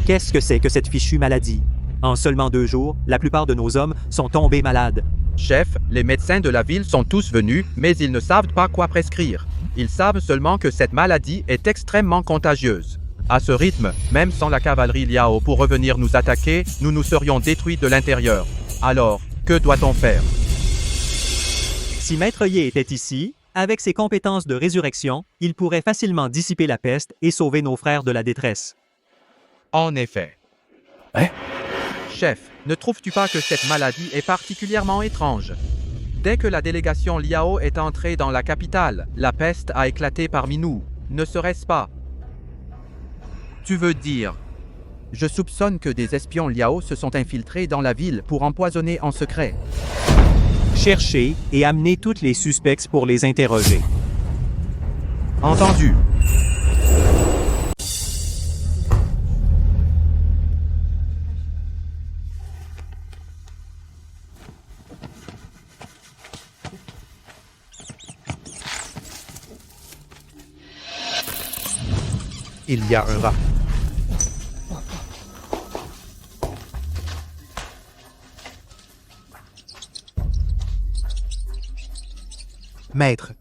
Qu'est-ce que c'est que cette fichue maladie? En seulement 2 jours, la plupart de nos hommes sont tombés malades. Chef, les médecins de la ville sont tous venus, mais ils ne savent pas quoi prescrire. Ils savent seulement que cette maladie est extrêmement contagieuse. À ce rythme, même sans la cavalerie Liao pour revenir nous attaquer, nous nous serions détruits de l'intérieur. Alors, que doit-on faire? Si Maître Ye était ici, avec ses compétences de résurrection, il pourrait facilement dissiper la peste et sauver nos frères de la détresse. En effet. Chef, ne trouves-tu pas que cette maladie est particulièrement étrange? Dès que la délégation Liao est entrée dans la capitale, la peste a éclaté parmi nous. Ne serait-ce pas? Tu veux dire? Je soupçonne que des espions Liao se sont infiltrés dans la ville pour empoisonner en secret. Cherchez et amenez tous les suspects pour les interroger. Entendu. Il y a un rat. Maître,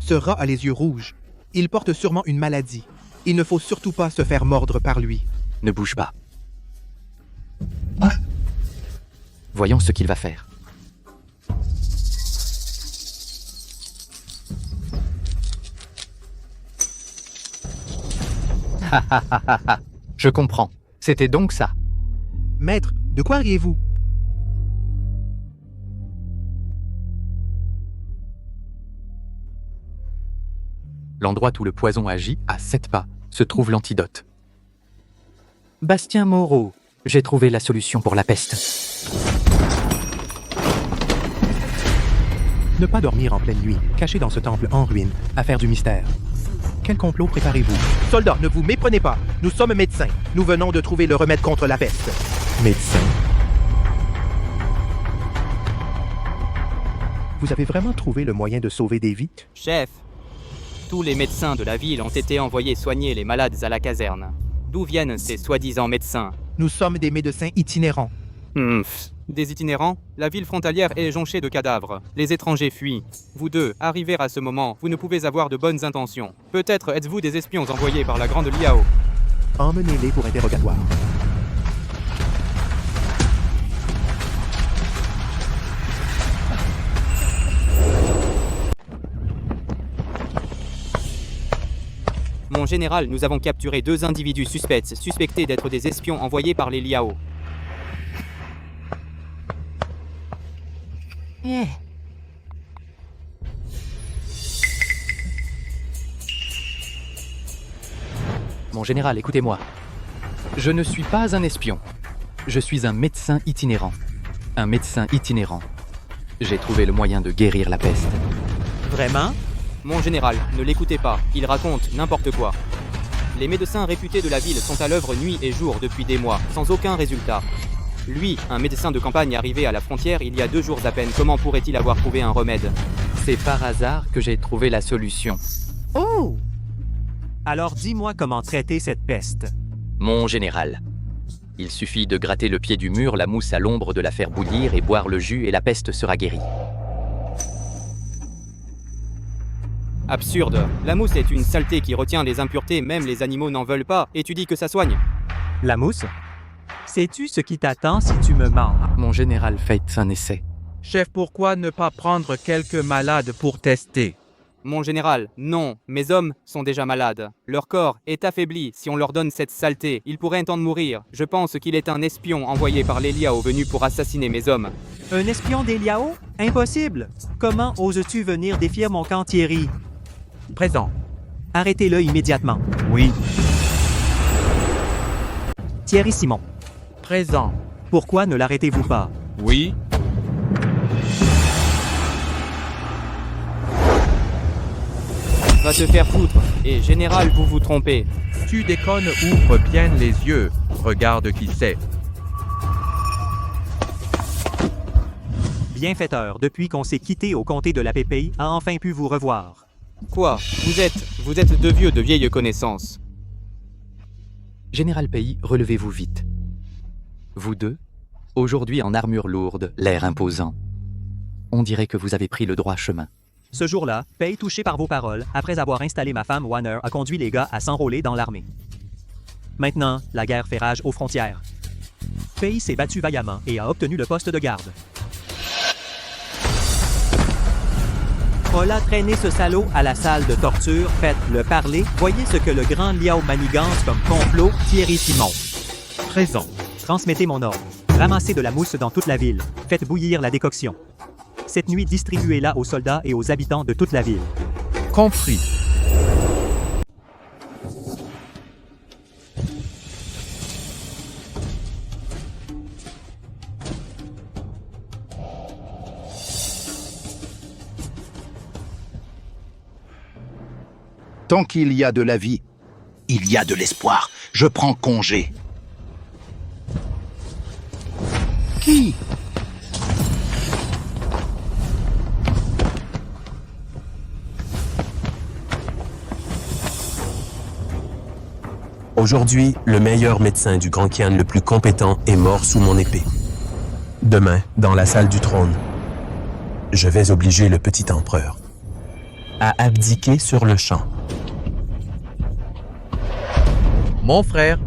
ce rat a les yeux rouges. Il porte sûrement une maladie. Il ne faut surtout pas se faire mordre par lui. Ne bouge pas. Voyons ce qu'il va faire. Je comprends. C'était donc ça. Maître, de quoi riez-vous? L'endroit où le poison agit, à 7 pas, se trouve l'antidote. Bastien Moreau. J'ai trouvé la solution pour la peste. Ne pas dormir en pleine nuit, caché dans ce temple en ruine, à faire du mystère. Quel complot préparez-vous? Soldats, ne vous méprenez pas. Nous sommes médecins. Nous venons de trouver le remède contre la peste. Médecins? Vous avez vraiment trouvé le moyen de sauver des vies? Chef, tous les médecins de la ville ont été envoyés soigner les malades à la caserne. D'où viennent ces soi-disant médecins? Nous sommes des médecins itinérants. Des itinérants? La ville frontalière est jonchée de cadavres. Les étrangers fuient. Vous deux, arrivés à ce moment, vous ne pouvez avoir de bonnes intentions. Peut-être êtes-vous des espions envoyés par la grande Liao. Emmenez-les pour interrogatoire. Mon général, nous avons capturé 2 individus suspectés d'être des espions envoyés par les Liao. Mon général, écoutez-moi. Je ne suis pas un espion. Je suis un médecin itinérant. Un médecin itinérant. J'ai trouvé le moyen de guérir la peste. Vraiment? Mon général, ne l'écoutez pas, il raconte n'importe quoi. Les médecins réputés de la ville sont à l'œuvre nuit et jour depuis des mois, sans aucun résultat. Lui, un médecin de campagne arrivé à la frontière il y a 2 jours à peine, comment pourrait-il avoir trouvé un remède? C'est par hasard que j'ai trouvé la solution. Oh! Alors dis-moi comment traiter cette peste. Mon général, il suffit de gratter le pied du mur, la mousse à l'ombre, de la faire bouillir et boire le jus et la peste sera guérie. Absurde. La mousse est une saleté qui retient les impuretés, même les animaux n'en veulent pas, et tu dis que ça soigne. La mousse? Sais-tu ce qui t'attend si tu me mens? Mon général fait un essai. Chef, pourquoi ne pas prendre quelques malades pour tester? Mon général, non, mes hommes sont déjà malades. Leur corps est affaibli. Si on leur donne cette saleté, ils pourraient entendre mourir. Je pense qu'il est un espion envoyé par les Liao venu pour assassiner mes hommes. Un espion des Liao? Impossible! Comment oses-tu venir défier mon camp Thierry? Présent. Arrêtez-le immédiatement. Oui. Thierry Simon. Présent. Pourquoi ne l'arrêtez-vous pas? Oui. Va te faire foutre. Et général, vous vous trompez. Tu déconnes, ouvre bien les yeux. Regarde qui c'est. bienfaiteur, depuis qu'on s'est quitté au comté de la Pépée, a enfin pu vous revoir. Quoi? Vous êtes deux vieux de vieilles connaissances. Général Pays, relevez-vous vite. Vous deux, aujourd'hui en armure lourde, l'air imposant. On dirait que vous avez pris le droit chemin. Ce jour-là, Pei, touché par vos paroles, après avoir installé ma femme Warner, a conduit les gars à s'enrôler dans l'armée. Maintenant, la guerre fait rage aux frontières. Pei s'est battu vaillamment et a obtenu le poste de garde. On l'a traîné ce salaud à la salle de torture, faites-le parler, voyez ce que le grand Liao manigance comme complot, Thierry Simon. Présent. Transmettez mon ordre. Ramassez de la mousse dans toute la ville. Faites bouillir la décoction. Cette nuit, distribuez-la aux soldats et aux habitants de toute la ville. Compris. Tant qu'il y a de la vie, il y a de l'espoir. Je prends congé. Qui? Aujourd'hui, le meilleur médecin du Grand Kian le plus compétent est mort sous mon épée. Demain, dans la salle du trône, je vais obliger le petit empereur à abdiquer sur le champ. Mon frère,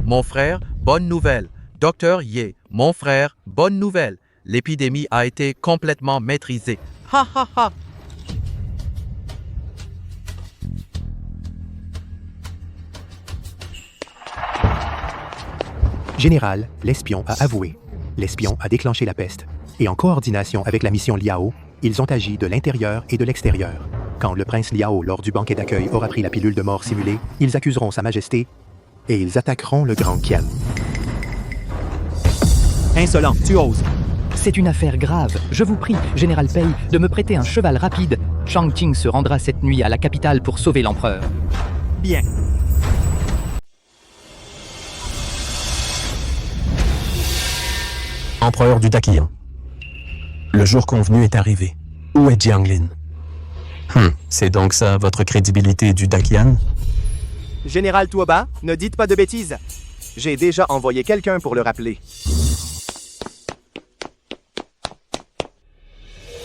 bonne nouvelle. Docteur Ye, mon frère, bonne nouvelle. L'épidémie a été complètement maîtrisée. Ha ha ha! Général, l'espion a avoué. L'espion a déclenché la peste. Et en coordination avec la mission Liao, ils ont agi de l'intérieur et de l'extérieur. Quand le prince Liao, lors du banquet d'accueil, aura pris la pilule de mort simulée, ils accuseront Sa Majesté et ils attaqueront le Grand Kian. Insolent, tu oses. C'est une affaire grave. Je vous prie, Général Pei, de me prêter un cheval rapide. Changqing se rendra cette nuit à la capitale pour sauver l'empereur. Bien. Empereur du Dakian. Le jour convenu est arrivé. Où est Jianglin? C'est donc ça, votre crédibilité du Dakian? Général Tuoba, ne dites pas de bêtises. J'ai déjà envoyé quelqu'un pour le rappeler.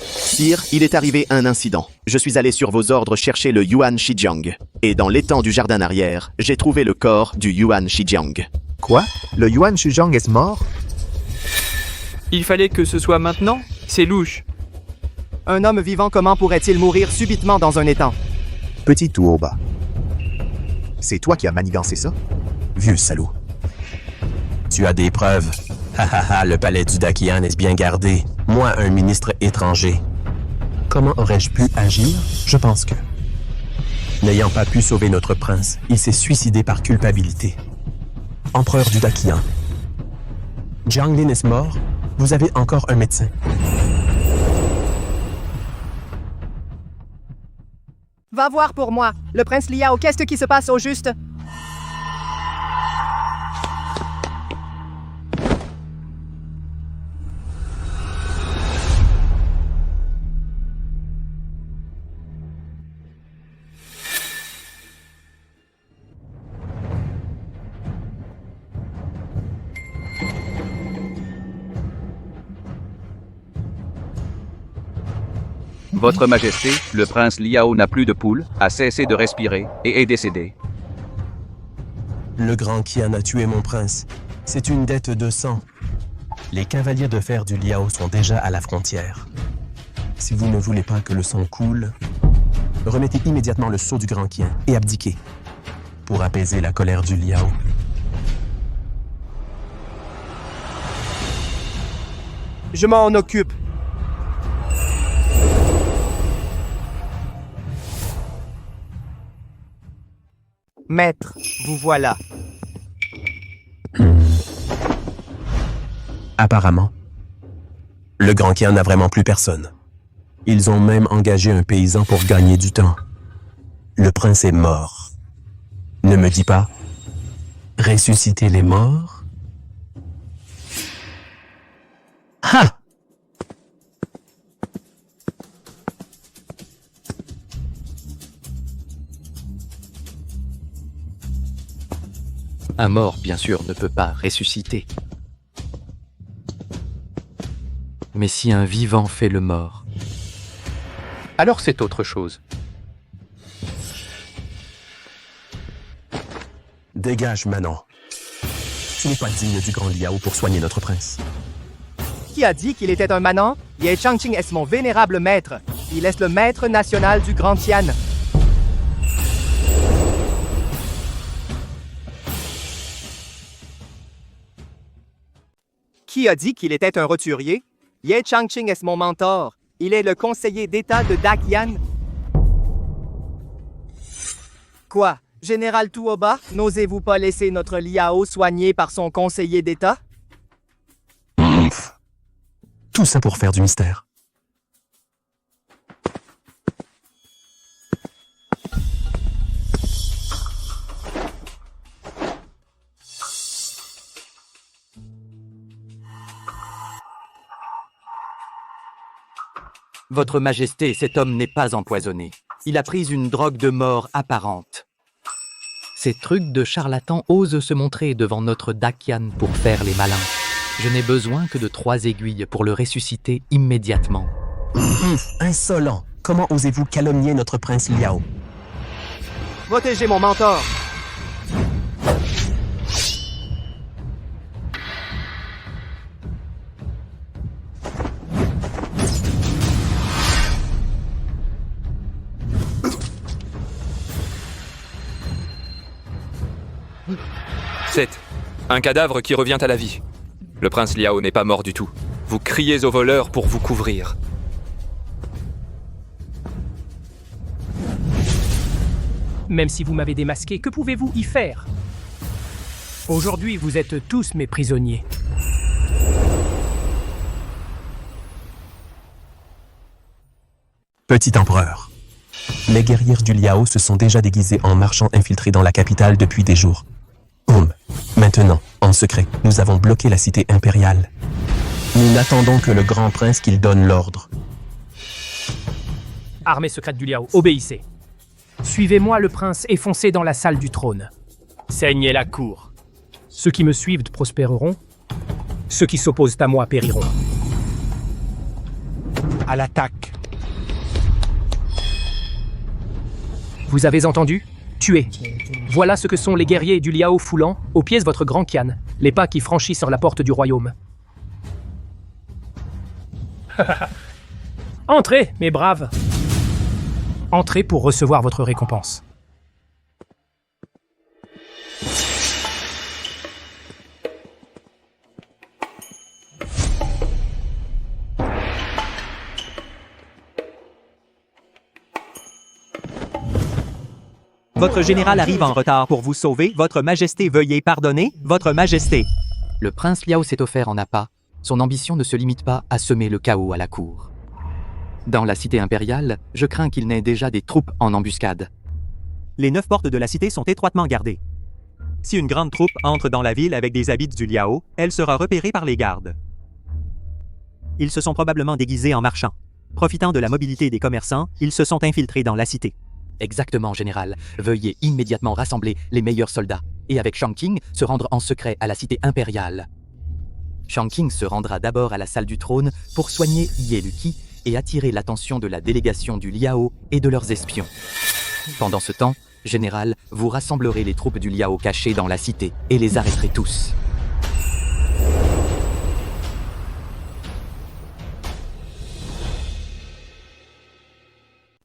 Sire, il est arrivé un incident. Je suis allé sur vos ordres chercher le Yuan Shijiang. Et dans l'étang du jardin arrière, j'ai trouvé le corps du Yuan Shijiang. Quoi? Le Yuan Shijiang est mort? Il fallait que ce soit maintenant? C'est louche. Un homme vivant, comment pourrait-il mourir subitement dans un étang? Petit Tuoba. C'est toi qui as manigancé ça? Vieux salaud. Tu as des preuves. Le palais du Dakian est bien gardé. Moi, un ministre étranger. Comment aurais-je pu agir? Je pense que... N'ayant pas pu sauver notre prince, il s'est suicidé par culpabilité. Empereur du Dakian. Jianglin est mort. Vous avez encore un médecin. Va voir pour moi. Le prince Liao, qu'est-ce qui se passe au juste? Votre Majesté, le prince Liao n'a plus de pouls, a cessé de respirer et est décédé. Le Grand Kian a tué mon prince. C'est une dette de sang. Les cavaliers de fer du Liao sont déjà à la frontière. Si vous ne voulez pas que le sang coule, remettez immédiatement le sceau du Grand Kian et abdiquez pour apaiser la colère du Liao. Je m'en occupe. Maître, vous voilà. Apparemment, le Grand Kian n'a vraiment plus personne. Ils ont même engagé un paysan pour gagner du temps. Le prince est mort. Ne me dis pas ressusciter les morts. Ha! Un mort, bien sûr, ne peut pas ressusciter. Mais si un vivant fait le mort, alors c'est autre chose. Dégage, Manon. Tu n'es pas digne du grand Liao pour soigner notre prince. Qui a dit qu'il était un manant? Ye Changqing est mon vénérable maître. Il est le maître national du Grand Tian. Qui a dit qu'il était un roturier? Ye Changqing est mon mentor. Il est le conseiller d'État de Dakian. Quoi? Général Tuoba, n'osez-vous pas laisser notre Liao soigné par son conseiller d'État? Tout ça pour faire du mystère. Votre Majesté, cet homme n'est pas empoisonné. Il a pris une drogue de mort apparente. Ces trucs de charlatans osent se montrer devant notre Dakian pour faire les malins. Je n'ai besoin que de 3 aiguilles pour le ressusciter immédiatement. Insolent! Comment osez-vous calomnier notre prince Liao? Protégez mon mentor! C'est un cadavre qui revient à la vie. Le prince Liao n'est pas mort du tout. Vous criez aux voleurs pour vous couvrir. Même si vous m'avez démasqué, que pouvez-vous y faire? Aujourd'hui, vous êtes tous mes prisonniers. Petit empereur. Les guerrières du Liao se sont déjà déguisées en marchands infiltrés dans la capitale depuis des jours. Maintenant, en secret, nous avons bloqué la cité impériale. Nous n'attendons que le grand prince qu'il donne l'ordre. Armée secrète du Liao, obéissez. Suivez-moi le prince et foncez dans la salle du trône. Saignez la cour. Ceux qui me suivent prospéreront. Ceux qui s'opposent à moi périront. À l'attaque. Vous avez entendu? Tuez. Voilà ce que sont les guerriers du Liao foulant, aux pieds de votre grand Qian, les pas qui franchissent la porte du royaume. Entrez, mes braves. Entrez pour recevoir votre récompense. Votre général arrive en retard pour vous sauver. Votre Majesté, veuillez pardonner. Votre Majesté. Le prince Liao s'est offert en appât. Son ambition ne se limite pas à semer le chaos à la cour. Dans la cité impériale, je crains qu'il n'ait déjà des troupes en embuscade. Les 9 portes de la cité sont étroitement gardées. Si une grande troupe entre dans la ville avec des habits du Liao, elle sera repérée par les gardes. Ils se sont probablement déguisés en marchands. Profitant de la mobilité des commerçants, ils se sont infiltrés dans la cité. Exactement, général. Veuillez immédiatement rassembler les meilleurs soldats et avec Changqing se rendre en secret à la cité impériale. Changqing se rendra d'abord à la salle du trône pour soigner Ye Luqi et attirer l'attention de la délégation du Liao et de leurs espions. Pendant ce temps, général, vous rassemblerez les troupes du Liao cachées dans la cité et les arrêterez tous.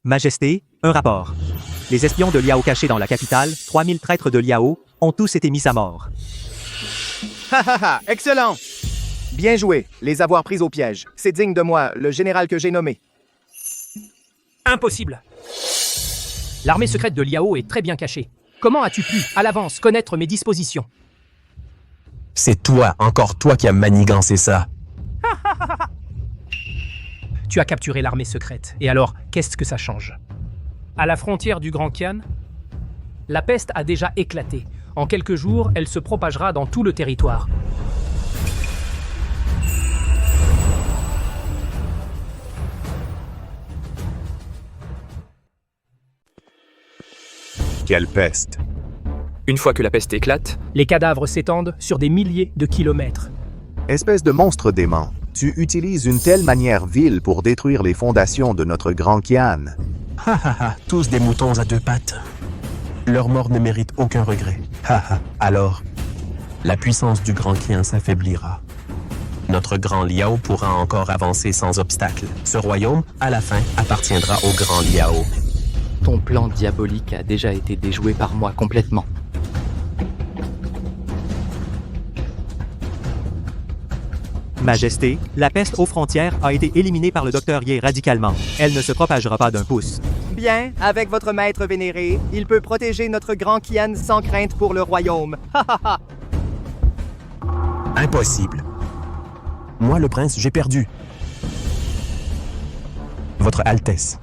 Majesté, un rapport. Les espions de Liao cachés dans la capitale, 3000 traîtres de Liao, ont tous été mis à mort. Excellent! Bien joué, les avoir pris au piège. C'est digne de moi, le général que j'ai nommé. Impossible! L'armée secrète de Liao est très bien cachée. Comment as-tu pu, à l'avance, connaître mes dispositions? C'est toi, encore toi qui as manigancé ça. Tu as capturé l'armée secrète. Et alors, qu'est-ce que ça change? À la frontière du Grand Qian, la peste a déjà éclaté. En quelques jours, elle se propagera dans tout le territoire. Quelle peste! Une fois que la peste éclate, les cadavres s'étendent sur des milliers de kilomètres. Espèce de monstre dément, tu utilises une telle manière vile pour détruire les fondations de notre grand Kian. Ha ha ha, tous des moutons à deux pattes. Leur mort ne mérite aucun regret. Ha ha, alors, la puissance du grand Kian s'affaiblira. Notre grand Liao pourra encore avancer sans obstacle. Ce royaume, à la fin, appartiendra au grand Liao. Ton plan diabolique a déjà été déjoué par moi complètement. Majesté, la peste aux frontières a été éliminée par le Dr. Ye radicalement. Elle ne se propagera pas d'un pouce. Bien, avec votre maître vénéré, il peut protéger notre grand Kian sans crainte pour le royaume. Ha ha ha! Impossible. Moi, le prince, j'ai perdu. Votre Altesse.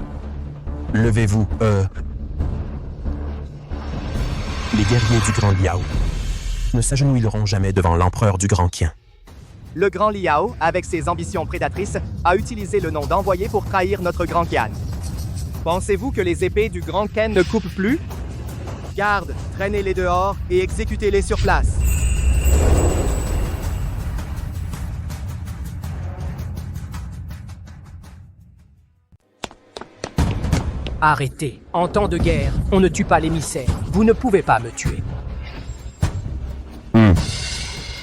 Levez-vous, Les guerriers du Grand Liao ne s'agenouilleront jamais devant l'empereur du Grand Kian. Le grand Liao, avec ses ambitions prédatrices, a utilisé le nom d'envoyé pour trahir notre grand Kian. Pensez-vous que les épées du grand Ken ne coupent plus? Garde, traînez-les dehors et exécutez-les sur place. Arrêtez. En temps de guerre, on ne tue pas l'émissaire. Vous ne pouvez pas me tuer.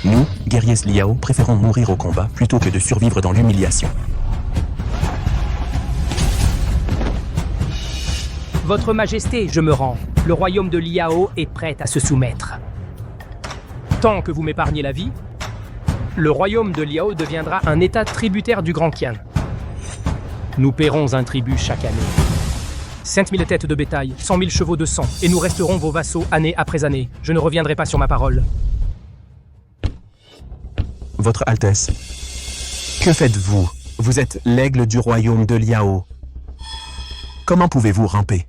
Nous, guerriers Liao, préférons mourir au combat plutôt que de survivre dans l'humiliation. Votre Majesté, je me rends. Le royaume de Liao est prêt à se soumettre. Tant que vous m'épargnez la vie, le royaume de Liao deviendra un état tributaire du Grand Kian. Nous paierons un tribut chaque année. 5000 têtes de bétail, 100 000 chevaux de sang, et nous resterons vos vassaux année après année. Je ne reviendrai pas sur ma parole. Votre Altesse, que faites-vous? Vous êtes l'aigle du royaume de Liao. Comment pouvez-vous ramper?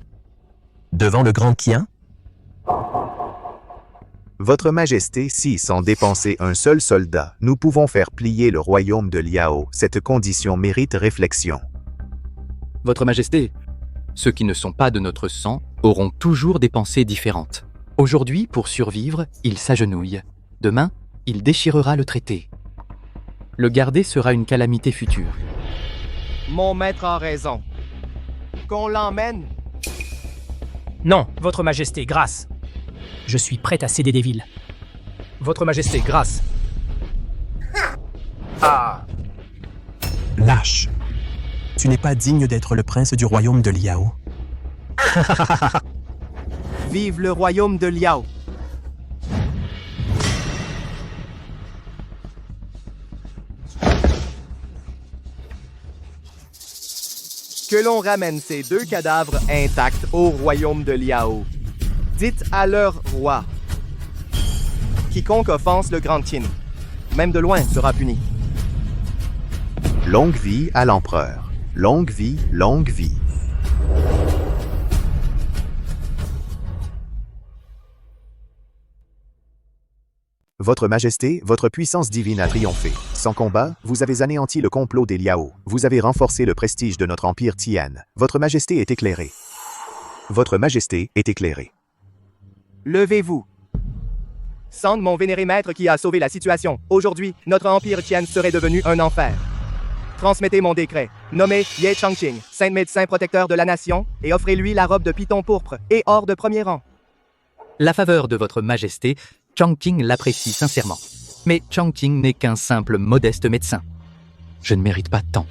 Devant le Grand Kian? Votre Majesté, si sans dépenser un seul soldat, nous pouvons faire plier le royaume de Liao, cette condition mérite réflexion. Votre Majesté, ceux qui ne sont pas de notre sang auront toujours des pensées différentes. Aujourd'hui, pour survivre, il s'agenouille. Demain, il déchirera le traité. Le garder sera une calamité future. Mon maître a raison. Qu'on l'emmène? Non, Votre Majesté, grâce. Je suis prêt à céder des villes. Votre Majesté, grâce. Ah! Lâche. Tu n'es pas digne d'être le prince du royaume de Liao. Vive le royaume de Liao! Que l'on ramène ces deux cadavres intacts au royaume de Liao. Dites à leur roi. Quiconque offense le grand Qin, même de loin, sera puni. Longue vie à l'empereur. Longue vie, longue vie. Votre Majesté, votre puissance divine a triomphé. Sans combat, vous avez anéanti le complot des Liao. Vous avez renforcé le prestige de notre empire Tian. Votre Majesté est éclairée. Votre Majesté est éclairée. Levez-vous. Sande mon vénéré maître qui a sauvé la situation. Aujourd'hui, notre empire Tian serait devenu un enfer. Transmettez mon décret. Nommez Ye Changqing, saint médecin protecteur de la nation, et offrez-lui la robe de python pourpre et or de premier rang. La faveur de votre Majesté, Changqing l'apprécie sincèrement. Mais Changqing n'est qu'un simple, modeste médecin. Je ne mérite pas tant.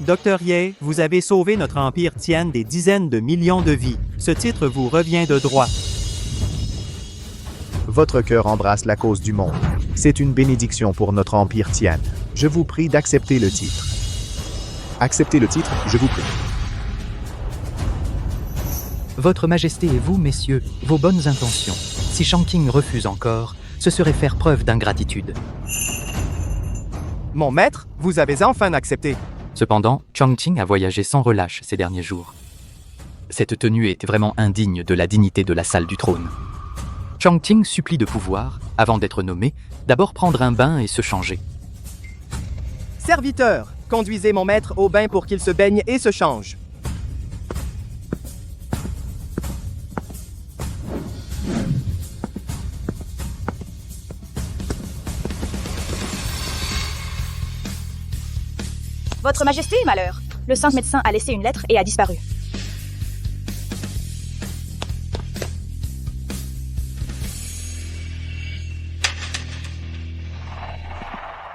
Dr. Ye, vous avez sauvé notre empire Tian des dizaines de millions de vies. Ce titre vous revient de droit. Votre cœur embrasse la cause du monde. C'est une bénédiction pour notre empire Tian. Je vous prie d'accepter le titre. Acceptez le titre, je vous prie. Votre Majesté et vous, messieurs, vos bonnes intentions. Si Changqing refuse encore, ce serait faire preuve d'ingratitude. Mon maître, vous avez enfin accepté. Cependant, Changqing a voyagé sans relâche ces derniers jours. Cette tenue était vraiment indigne de la dignité de la salle du trône. Changqing supplie de pouvoir, avant d'être nommé, d'abord prendre un bain et se changer. Serviteur, conduisez mon maître au bain pour qu'il se baigne et se change. Votre Majesté, malheur. Le saint médecin a laissé une lettre et a disparu.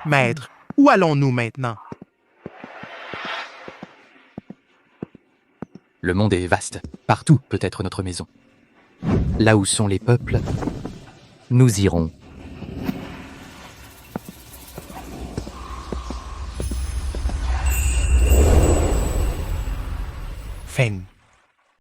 Maître, où allons-nous maintenant? Le monde est vaste. Partout peut être notre maison. Là où sont les peuples, nous irons.